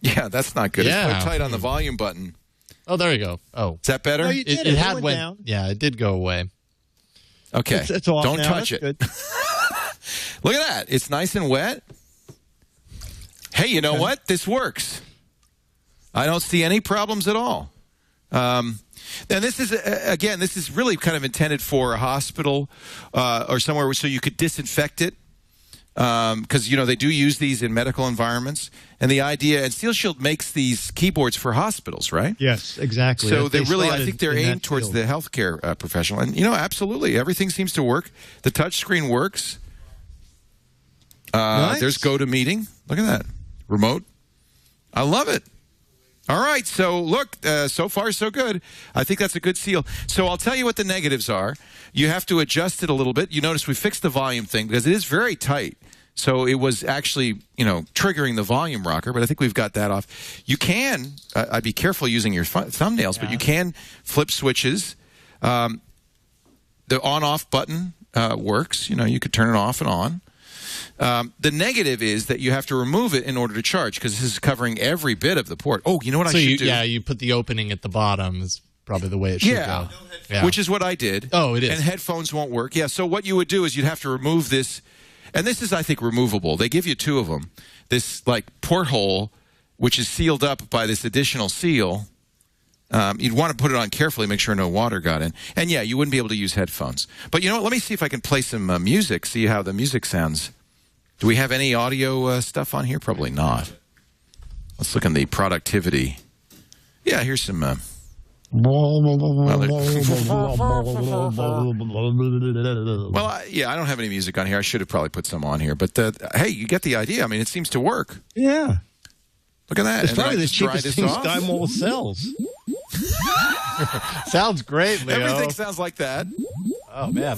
yeah, that's not good. Yeah. It's quite tight on the volume button. Oh, there you go. Oh. Is that better? No, you did It had went down. Yeah, it did go away. Okay. It's off Don't now. touch That's it. good. Look at that. It's nice and wet. Hey, you know what? This works. I don't see any problems at all. And this is, again, this is really kind of intended for a hospital or somewhere so you could disinfect it. Because, they do use these in medical environments. And the idea, and Steel Shield makes these keyboards for hospitals, right? Yes, exactly. So they really, I think they're aimed towards the healthcare professional. And, absolutely, everything seems to work. The touch screen works. Nice. There's GoToMeeting. Look at that. Remote. I love it. All right, so look, so far so good. I think that's a good seal. So I'll tell you what the negatives are. You have to adjust it a little bit. You notice we fixed the volume thing because it is very tight. So it was actually, triggering the volume rocker, but I think we've got that off. You can, I'd be careful using your thumbnails, but you can flip switches. The on-off button works. You could turn it off and on. The negative is that you have to remove it in order to charge because this is covering every bit of the port. Oh, you know what I should do? Yeah, you put the opening at the bottom is probably the way it should go. Yeah, which is what I did. Oh, it is. And headphones won't work. Yeah, so what you would do is you'd have to remove this. And this is, I think, removable. They give you two of them. This, porthole, which is sealed up by this additional seal. You'd want to put it on carefully, make sure no water got in. And, yeah, you wouldn't be able to use headphones. But, you know what? Let me see if I can play some music, see how the music sounds. Do we have any audio stuff on here? Probably not. Let's look in the productivity. Yeah, here's some... Well, I don't have any music on here. I should have probably put some on here. But, hey, you get the idea. I mean, it seems to work. Yeah. Look at that. It's probably the cheapest thing Sky Mall sells. Sounds great, Leo. Everything sounds like that. Oh, man,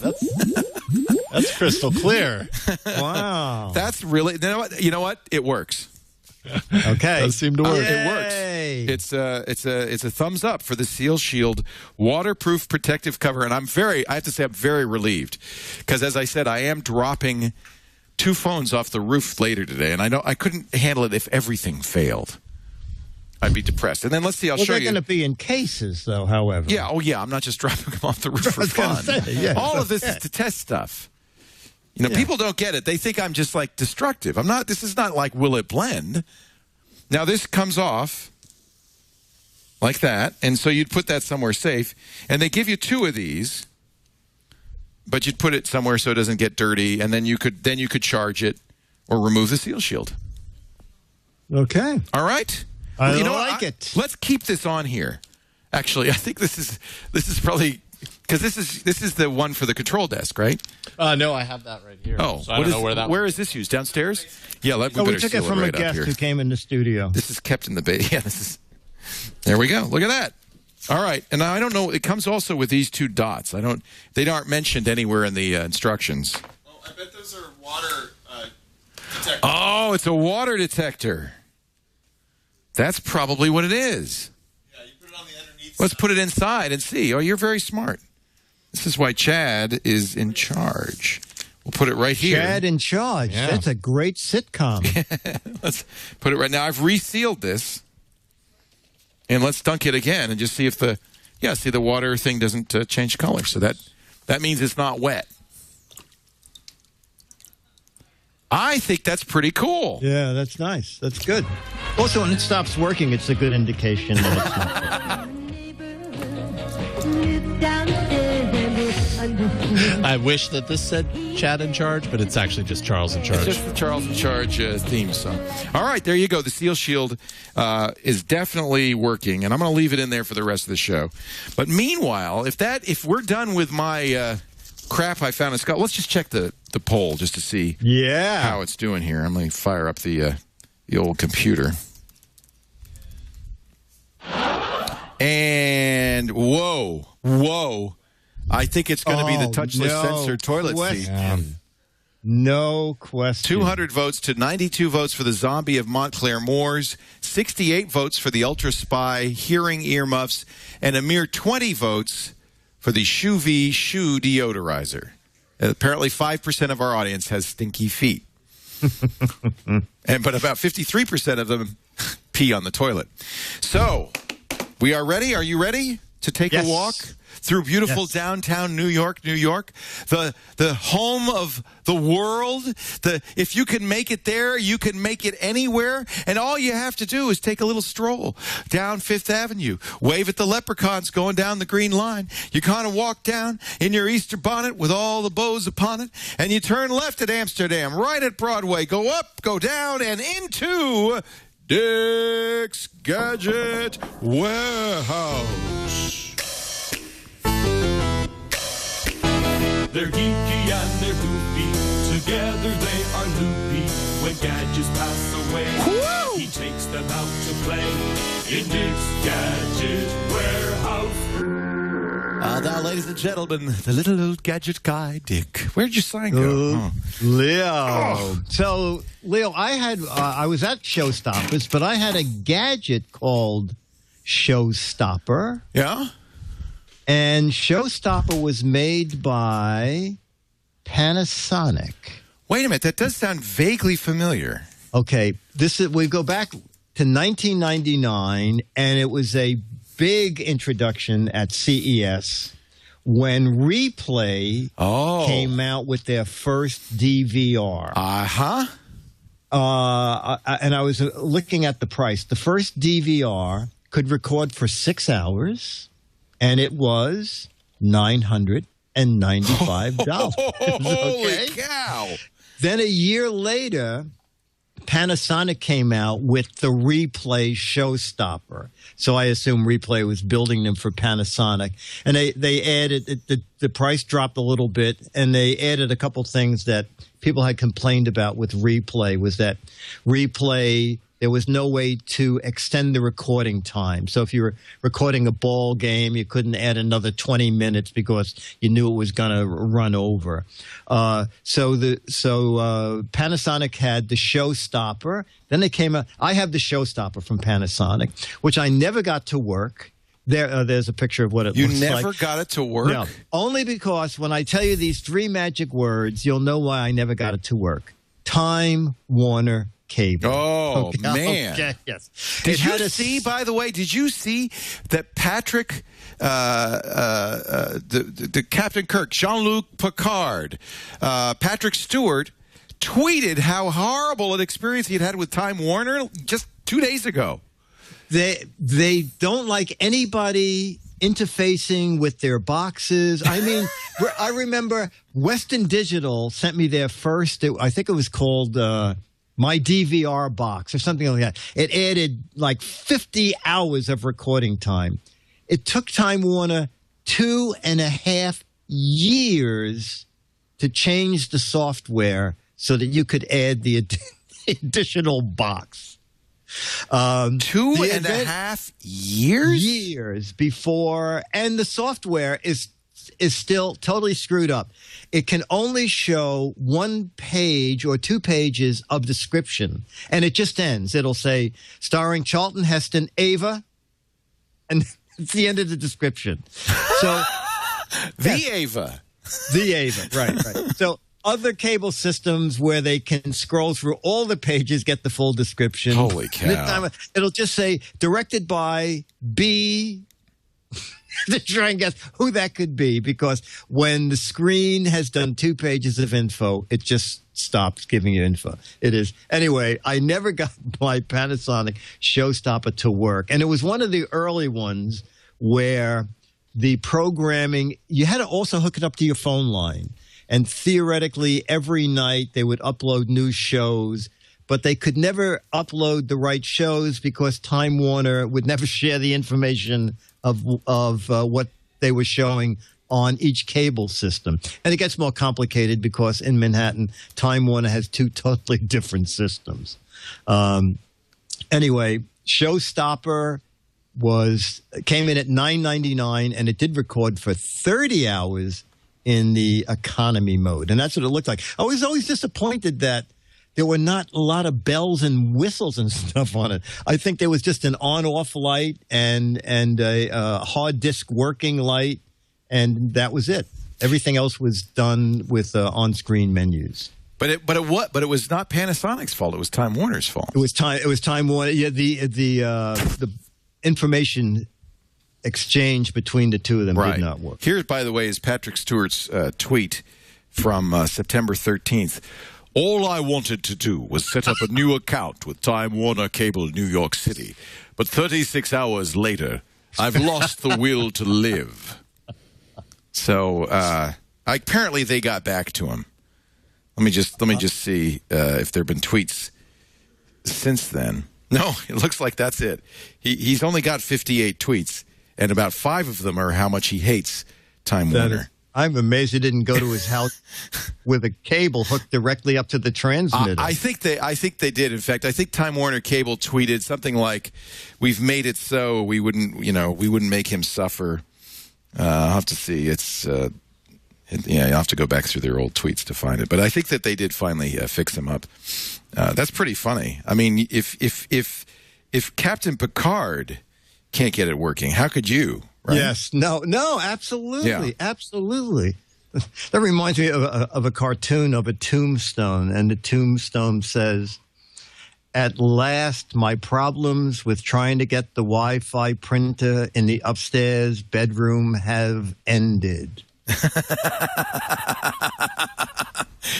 that's crystal clear. Wow. That's really... You know what? It works. Okay. Does seem to work. It works. It's a thumbs up for the Seal Shield waterproof protective cover, and I have to say I'm very relieved because, as I said, I am dropping 2 phones off the roof later today, and I couldn't handle it if everything failed. I'd be depressed. And then let's see. I'll show you. They're going to be in cases, though. However. Yeah. Oh, yeah. I'm not just dropping them off the roof for fun. All of this is to test stuff. People don't get it. They think I'm just destructive. I'm not. This is not like will it blend. Now this comes off like that, and so you'd put that somewhere safe. And they give you 2 of these, but you'd put it somewhere so it doesn't get dirty, and then you could charge it or remove the Seal Shield. Okay. All right. I like it. Let's keep this on here. Actually, I think this is probably. Because this is the one for the control desk, right? No, I have that right here. Oh, so I don't know where that. Where is this used? Downstairs? Yeah, we we took it from a guest who came in the studio. This is kept in the bay. Yeah, this is. There we go. Look at that. All right, and I don't know. It comes also with these 2 dots. They aren't mentioned anywhere in the instructions. Oh, I bet those are water detectors. Oh, it's a water detector. That's probably what it is. Yeah, you put it on the underneath. Let's put it inside and see. Oh, you're very smart. This is why Chad is in charge. We'll put it right here. Chad in charge. Yeah. That's a great sitcom. Let's put it right now. I've resealed this. And let's dunk it again and just see if the water thing doesn't change color. So that means it's not wet. I think that's pretty cool. Yeah, that's nice. That's good. Also, when it stops working, it's a good indication that it's not working. I wish that this said Chad in charge, but it's actually just Charles in charge. It's just the Charles in Charge theme song. All right, there you go. The Seal Shield is definitely working, and I'm going to leave it in there for the rest of the show. But meanwhile, if we're done with my crap I found in Scott, let's just check the poll just to see how it's doing here. I'm going to fire up the old computer. And whoa. I think it's going to be the touchless sensor toilet seat. No question. 200 votes to 92 votes for the zombie of Montclair Moors, 68 votes for the Ultra Spy hearing earmuffs, and a mere 20 votes for the Shoe V shoe deodorizer. Apparently 5% of our audience has stinky feet. But about 53% of them pee on the toilet. So, we are ready. Are you ready to take a walk through beautiful downtown New York, the home of the world? If you can make it there, you can make it anywhere. And all you have to do is take a little stroll down Fifth Avenue, wave at the leprechauns going down the Green Line. You kind of walk down in your Easter bonnet with all the bows upon it, and you turn left at Amsterdam, right at Broadway, go up, go down, and into Dick's Gadget Warehouse. They're geeky and they're goofy. Together they are loopy. When gadgets pass away, he takes them out to play in Dick's Gadget Warehouse. Now, ladies and gentlemen, the little old gadget guy, Dick. Where'd your sign go? Leo. So, Leo, I was at Showstoppers, but I had a gadget called Showstopper. Yeah? And Showstopper was made by Panasonic. Wait a minute, that does sound vaguely familiar. Okay, we go back to 1999, and it was a big introduction at CES when Replay came out with their first DVR. And I was looking at the price. The first DVR could record for 6 hours. And it was $995. Holy cow! Then a year later, Panasonic came out with the Replay Showstopper. So I assume Replay was building them for Panasonic. And they added, the price dropped a little bit, and they added a couple things that people had complained about with Replay, was that Replay, there was no way to extend the recording time. So if you were recording a ball game, you couldn't add another 20 minutes because you knew it was going to run over. So Panasonic had the Showstopper. Then they came out. I have the Showstopper from Panasonic, which I never got to work. There's a picture of what it looks like. You never got it to work? No, only because when I tell you these three magic words, you'll know why I never got it to work. Time Warner Cable. Oh, man. Okay, yes. Did you see, by the way, that Patrick, the Captain Kirk, Jean-Luc Picard, Patrick Stewart, tweeted how horrible an experience he had with Time Warner just 2 days ago. They don't like anybody interfacing with their boxes. I mean, I remember Western Digital sent me their first, I think it was called My DVR Box or something like that. It added like 50 hours of recording time. It took Time Warner 2.5 years to change the software so that you could add the additional box. 2.5 years? Years before, and the software is still totally screwed up. It can only show 1 page or 2 pages of description, and it just ends. It'll say, starring Charlton Heston, Ava, and it's the end of the description. So, Ava. The Ava, right. So, other cable systems where they can scroll through all the pages, get the full description. Holy cow. This time, it'll just say, directed by B. to try and guess who that could be, because when the screen has done 2 pages of info, it just stops giving you info. It is. Anyway, I never got my Panasonic Showstopper to work. And it was one of the early ones where the programming, you had to also hook it up to your phone line. And theoretically, every night they would upload new shows, but they could never upload the right shows because Time Warner would never share the information of what they were showing on each cable system. And it gets more complicated because in Manhattan, Time Warner has 2 totally different systems. Anyway, Showstopper came in at $9.99, and it did record for 30 hours in the economy mode. And that's what it looked like. I was always disappointed that there were not a lot of bells and whistles and stuff on it. I think there was just an on-off light and a hard disk working light, and that was it. Everything else was done with on-screen menus. But it was not Panasonic's fault. It was Time Warner's fault. It was Time Warner. Yeah, the information exchange between the two of them did not work. Here, by the way, is Patrick Stewart's tweet from September 13th. All I wanted to do was set up a new account with Time Warner Cable New York City. But 36 hours later, I've lost the will to live. So apparently they got back to him. Let me just see if there have been tweets since then. No, it looks like that's it. He's only got 58 tweets, and about 5 of them are how much he hates Time Warner. I'm amazed he didn't go to his house with a cable hooked directly up to the transmitter. I think they did. In fact, I think Time Warner Cable tweeted something like, "We've made it so we wouldn't make him suffer." I'll have to see. You'll have to go back through their old tweets to find it. But I think that they did finally fix him up. That's pretty funny. I mean, if Captain Picard can't get it working, how could you? Right? Yes. No, absolutely. Yeah. Absolutely. That reminds me of a cartoon of a tombstone, and the tombstone says, "At last, my problems with trying to get the Wi-Fi printer in the upstairs bedroom have ended."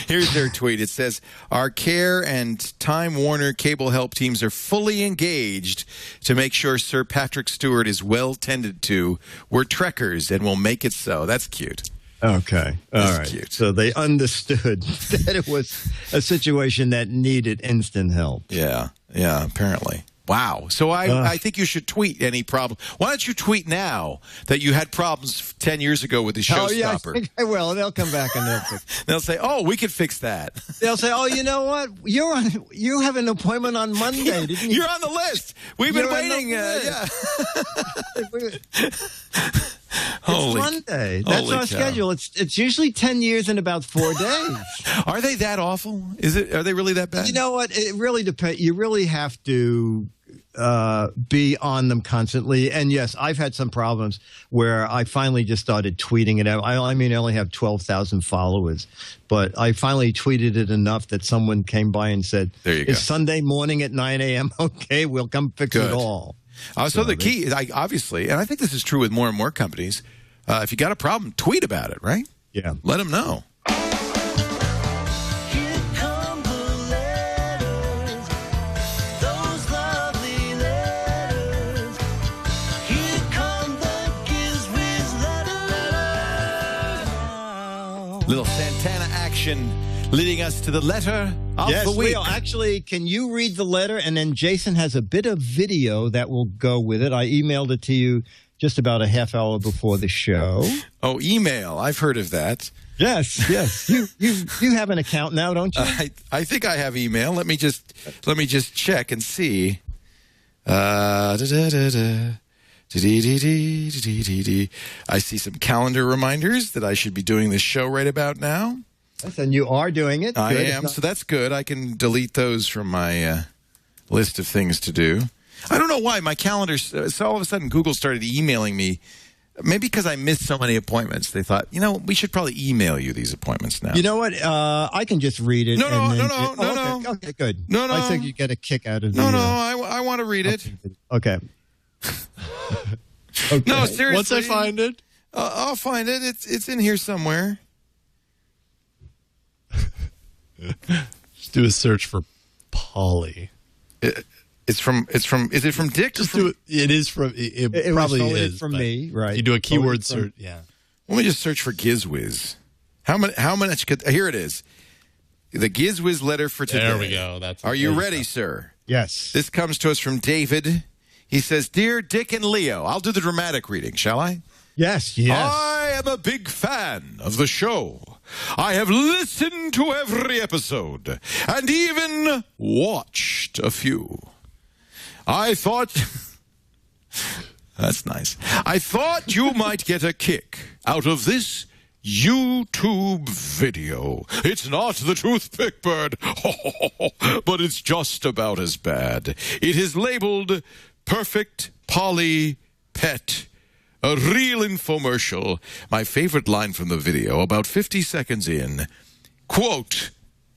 Here's their tweet. It says, "Our care and Time Warner cable help teams are fully engaged to make sure Sir Patrick Stewart is well tended to. We're Trekkers and we'll make it so." That's cute. Okay. All right. Cute. So they understood that it was a situation that needed instant help. Yeah, apparently. Wow. So I think you should tweet any problem. Why don't you tweet now that you had problems 10 years ago with the Showstopper? Yeah, I think I will. They'll come back and they'll say, "Oh, we could fix that." They'll say, "Oh, you know what? You have an appointment on Monday, didn't you?" You're on the list. We've been waiting. It's Monday. That's our schedule. It's usually 10 years in about 4 days. Are they that awful? Are they really that bad? You know what? It really depends. You really have to be on them constantly. And yes, I've had some problems where I finally just started tweeting it out. I mean, I only have 12,000 followers, but I finally tweeted it enough that someone came by and said, "There you go. It's Sunday morning at 9 a.m. Okay, we'll come fix it all." So the key is, obviously, and I think this is true with more and more companies, if you got a problem, tweet about it, right? Yeah. Let them know. Here come the letters, those lovely letters. Here come the GizWiz letters. Little Santana action leading us to the letter of the week. Yes, actually, can you read the letter? And then Jason has a bit of video that will go with it. I emailed it to you just about a half hour before the show. Oh, email. I've heard of that. Yes. You have an account now, don't you? I think I have email. Let me just check and see. I see some calendar reminders that I should be doing this show right about now. Yes, and you are doing it. I am, so that's good. I can delete those from my list of things to do. I don't know why my calendar. So all of a sudden, Google started emailing me. Maybe because I missed so many appointments, they thought, we should probably email you these appointments now. You know what? I can just read it. No. Okay, good. No. I think you get a kick out of it. I want to read it. Okay. Okay. No, seriously. Once I find it. I'll find it. It's in here somewhere. Just do a search for Polly. Is it from Dick? Just do it. It is from. It probably is from me, right? You do a keyword search. Yeah. Let me just search for Giz Wiz. How much could? Here it is. The Giz Wiz letter for today. There we go. Are you ready, sir? Yes. This comes to us from David. He says, "Dear Dick and Leo," I'll do the dramatic reading, shall I? Yes. I am a big fan of the show. I have listened to every episode and even watched a few. I thought... That's nice. I thought you might get a kick out of this YouTube video. It's not the toothpick bird, but it's just about as bad. It is labeled Perfect Polly Pet. A real infomercial. My favorite line from the video, about 50 seconds in. Quote,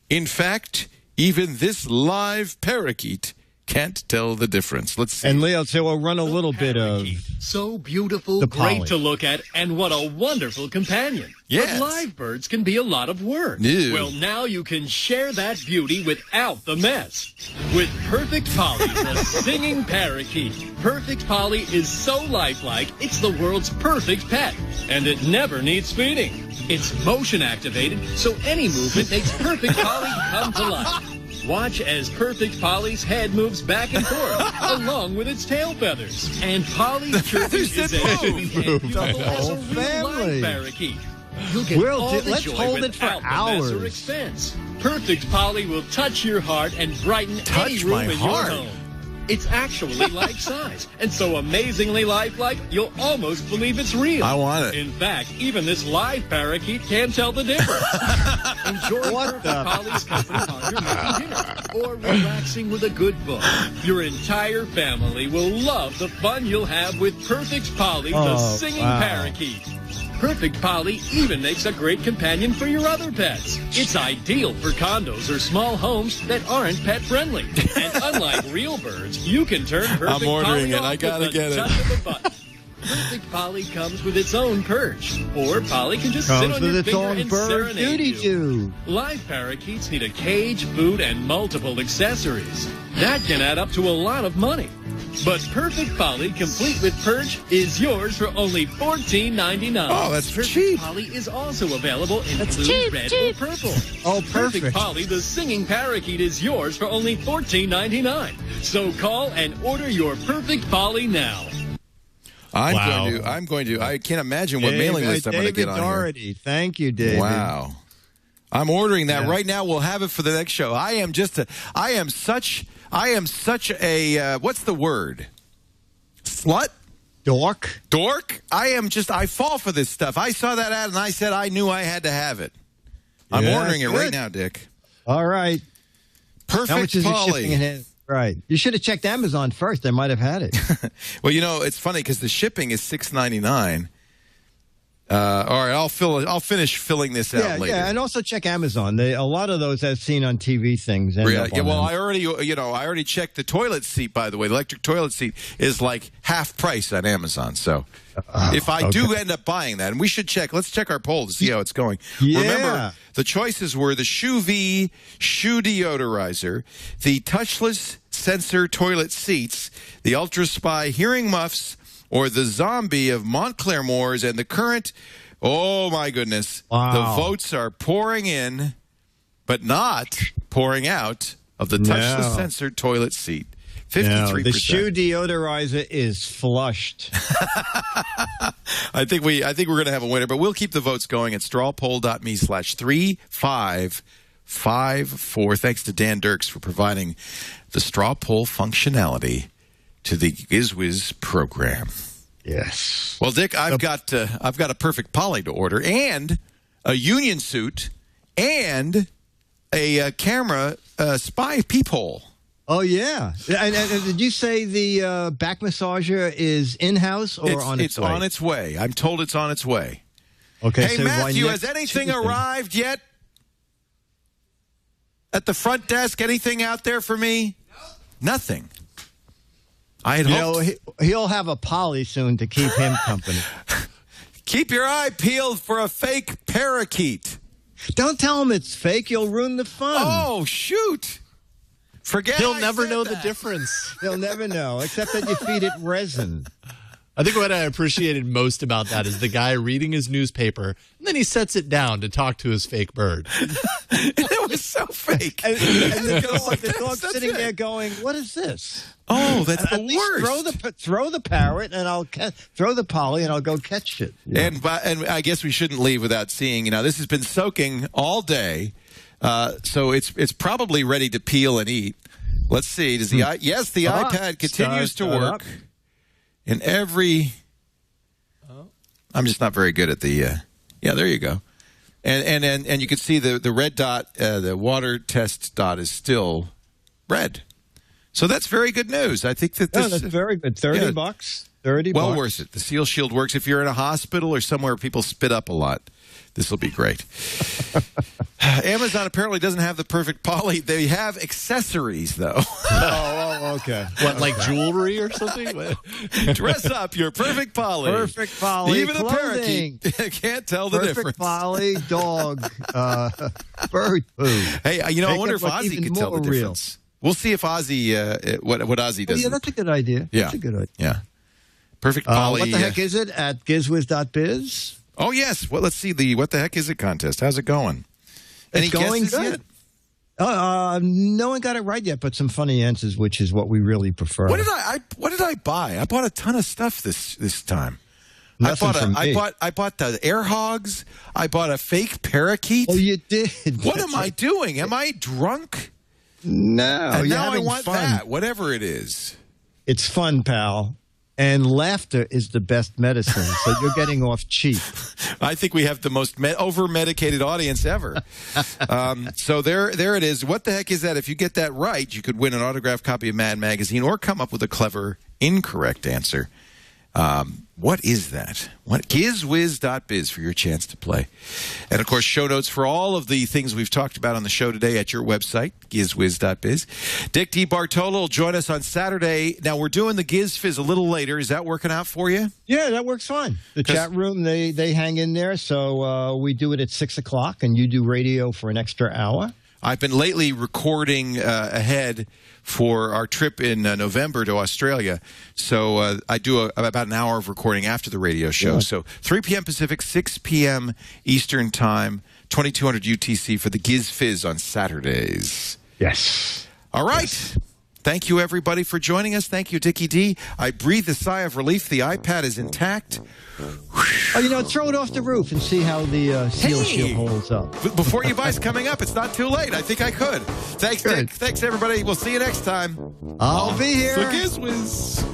"In fact, even this live parakeet can't tell the difference." Let's see. And Leo, so we'll run a little bit of... So beautiful, the great Polly. to look at, and what a wonderful companion. Yes. But live birds can be a lot of work. Ew. Well, now you can share that beauty without the mess. With Perfect Polly, the singing parakeet. Perfect Polly is so lifelike, it's the world's perfect pet. And it never needs feeding. It's motion activated, so any movement makes Perfect Polly come to life. Watch as Perfect Polly's head moves back and forth, along with its tail feathers. And Polly's chirping is as sweet and beautiful as a real live parakeet. You'll get all the let's joy hold it for without the mess or hours. expense. Perfect Polly will touch your heart and brighten any Touch room my in heart. your home. It's actually life-size, and so amazingly lifelike, you'll almost believe it's real. I want it. In fact, even this live parakeet can't tell the difference. Enjoy Perfect Polly's company while you're making dinner, or relaxing with a good book. Your entire family will love the fun you'll have with Perfect Polly, the singing parakeet. Perfect Polly even makes a great companion for your other pets. It's ideal for condos or small homes that aren't pet-friendly. And unlike real birds, you can turn Perfect I'm ordering Polly it. off I gotta with the get it. touch of a button. Perfect Polly comes with its own perch, or Polly can just sit Comes on with your its finger own and bird serenade duty you. too. Live parakeets need a cage, food, and multiple accessories. That can add up to a lot of money. But Perfect Polly, complete with perch, is yours for only $14.99. Oh, that's Perfect cheap. Polly is also available in blue, cheap, red, cheap. or purple. Oh, perfect. Polly, the singing parakeet, is yours for only $14.99. So call and order your Perfect Polly now. I'm going to. I can't imagine what mailing list I'm going to get on Doherty. here. Thank you, David. Wow. I'm ordering that right now. We'll have it for the next show. I am such a what's the word? Slut? Dork? I fall for this stuff. I saw that ad and I said I knew I had to have it. I'm ordering it right now, Dick. All right. Perfect How much is it Polly. shipping it? Right. You should have checked Amazon first. They might have had it. Well, it's funny because the shipping is $6.99. All right, I'll finish filling this out later. Yeah, and also check Amazon. A lot of those I've seen on TV things. End up on Well, Amazon. I already checked the toilet seat. By the way, the electric toilet seat is like half price on Amazon. So, if I do end up buying that, and we should check. Let's check our poll to see how it's going. Yeah. Remember, the choices were the Shoe V shoe deodorizer, the Touchless sensor toilet seats, the Ultra Spy hearing muffs, or the Zombie of Montclair Moors, and the current. Oh my goodness! Wow. The votes are pouring in, but not pouring out of the touchless sensor toilet seat. 53%. No, the shoe deodorizer is flushed. I think we're going to have a winner, but we'll keep the votes going at strawpoll.me/3554. Thanks to Dan Dirks for providing the straw poll functionality to the GizWiz program. Yes. Well, Dick, I've got a Perfect Polly to order, and a union suit, and a camera spy peephole. Oh, yeah. And did you say the back massager is in-house or on its way? It's on its way. I'm told it's on its way. Okay. Hey, so Matthew, has anything arrived yet? At the front desk, anything out there for me? No. Nothing. I had hoped. He'll have a Polly soon to keep him company. Keep your eye peeled for a fake parakeet. Don't tell him it's fake. You'll ruin the fun. Oh, shoot. Forget He'll never know the difference. He'll never know, except that you feed it resin. I think what I appreciated most about that is the guy reading his newspaper, and then he sets it down to talk to his fake bird. It was so fake. And the dog's sitting there going, what is this? Oh, that's the worst. Throw the parrot, and I'll throw the Polly, and I'll go catch it. And I guess we shouldn't leave without seeing, this has been soaking all day, so it's probably ready to peel and eat. Let's see. Does the iPad continues to work. In every, I'm just not very good at the, there you go. And you can see the red dot, the water test dot is still red. So that's very good news. I think that this. that's very good. $30. $30. Well worth it. The Seal Shield works. If you're in a hospital or somewhere people spit up a lot, this will be great. Amazon apparently doesn't have the perfect Polly. They have accessories, though. Oh, okay. What, like jewelry or something? Dress up your perfect Polly. Perfect Polly. Even clothing. a parakeet can't tell the difference. Perfect Polly, dog, bird poo. Hey, I wonder if Ozzy could tell the difference. We'll see if Ozzy, what Ozzy does. Yeah, that's a good idea. Yeah. That's a good idea. Yeah. Perfect Polly. What the heck is it at GizWiz.Biz? Oh, yes. Well, let's see the What the Heck Is It contest. How's it going? It's going good. No one got it right yet, but some funny answers, which is what we really prefer. What did I buy? I bought a ton of stuff this time. I bought the air hogs. I bought a fake parakeet. Oh, you did. What am I doing? Am I drunk? No, and you're now I having want fun. that, whatever it is. It's fun, pal. And laughter is the best medicine, so you're getting off cheap. I think we have the most over-medicated audience ever. So there it is. What the heck is that? If you get that right, you could win an autographed copy of Mad Magazine or come up with a clever, incorrect answer. What is that? GizWiz.Biz for your chance to play. And, of course, show notes for all of the things we've talked about on the show today at your website, GizWiz.Biz. Dick DeBartolo will join us on Saturday. Now, we're doing the Giz Fizz a little later. Is that working out for you? Yeah, that works fine. The chat room, they hang in there. So we do it at 6 o'clock, and you do radio for an extra hour. I've been lately recording ahead for our trip in November to Australia. So I do about an hour of recording after the radio show. Yeah. So 3 p.m. Pacific, 6 p.m. Eastern Time, 2200 UTC for the Giz Fizz on Saturdays. Yes. All right. Yes. Thank you, everybody, for joining us. Thank you, Dickie D. I breathe a sigh of relief. The iPad is intact. Oh, throw it off the roof and see how the Seal Shield holds up. Before you buy's coming up, it's not too late. I think I could. Thanks, Dick. Thanks, everybody. We'll see you next time. I'll be here. For GizWiz.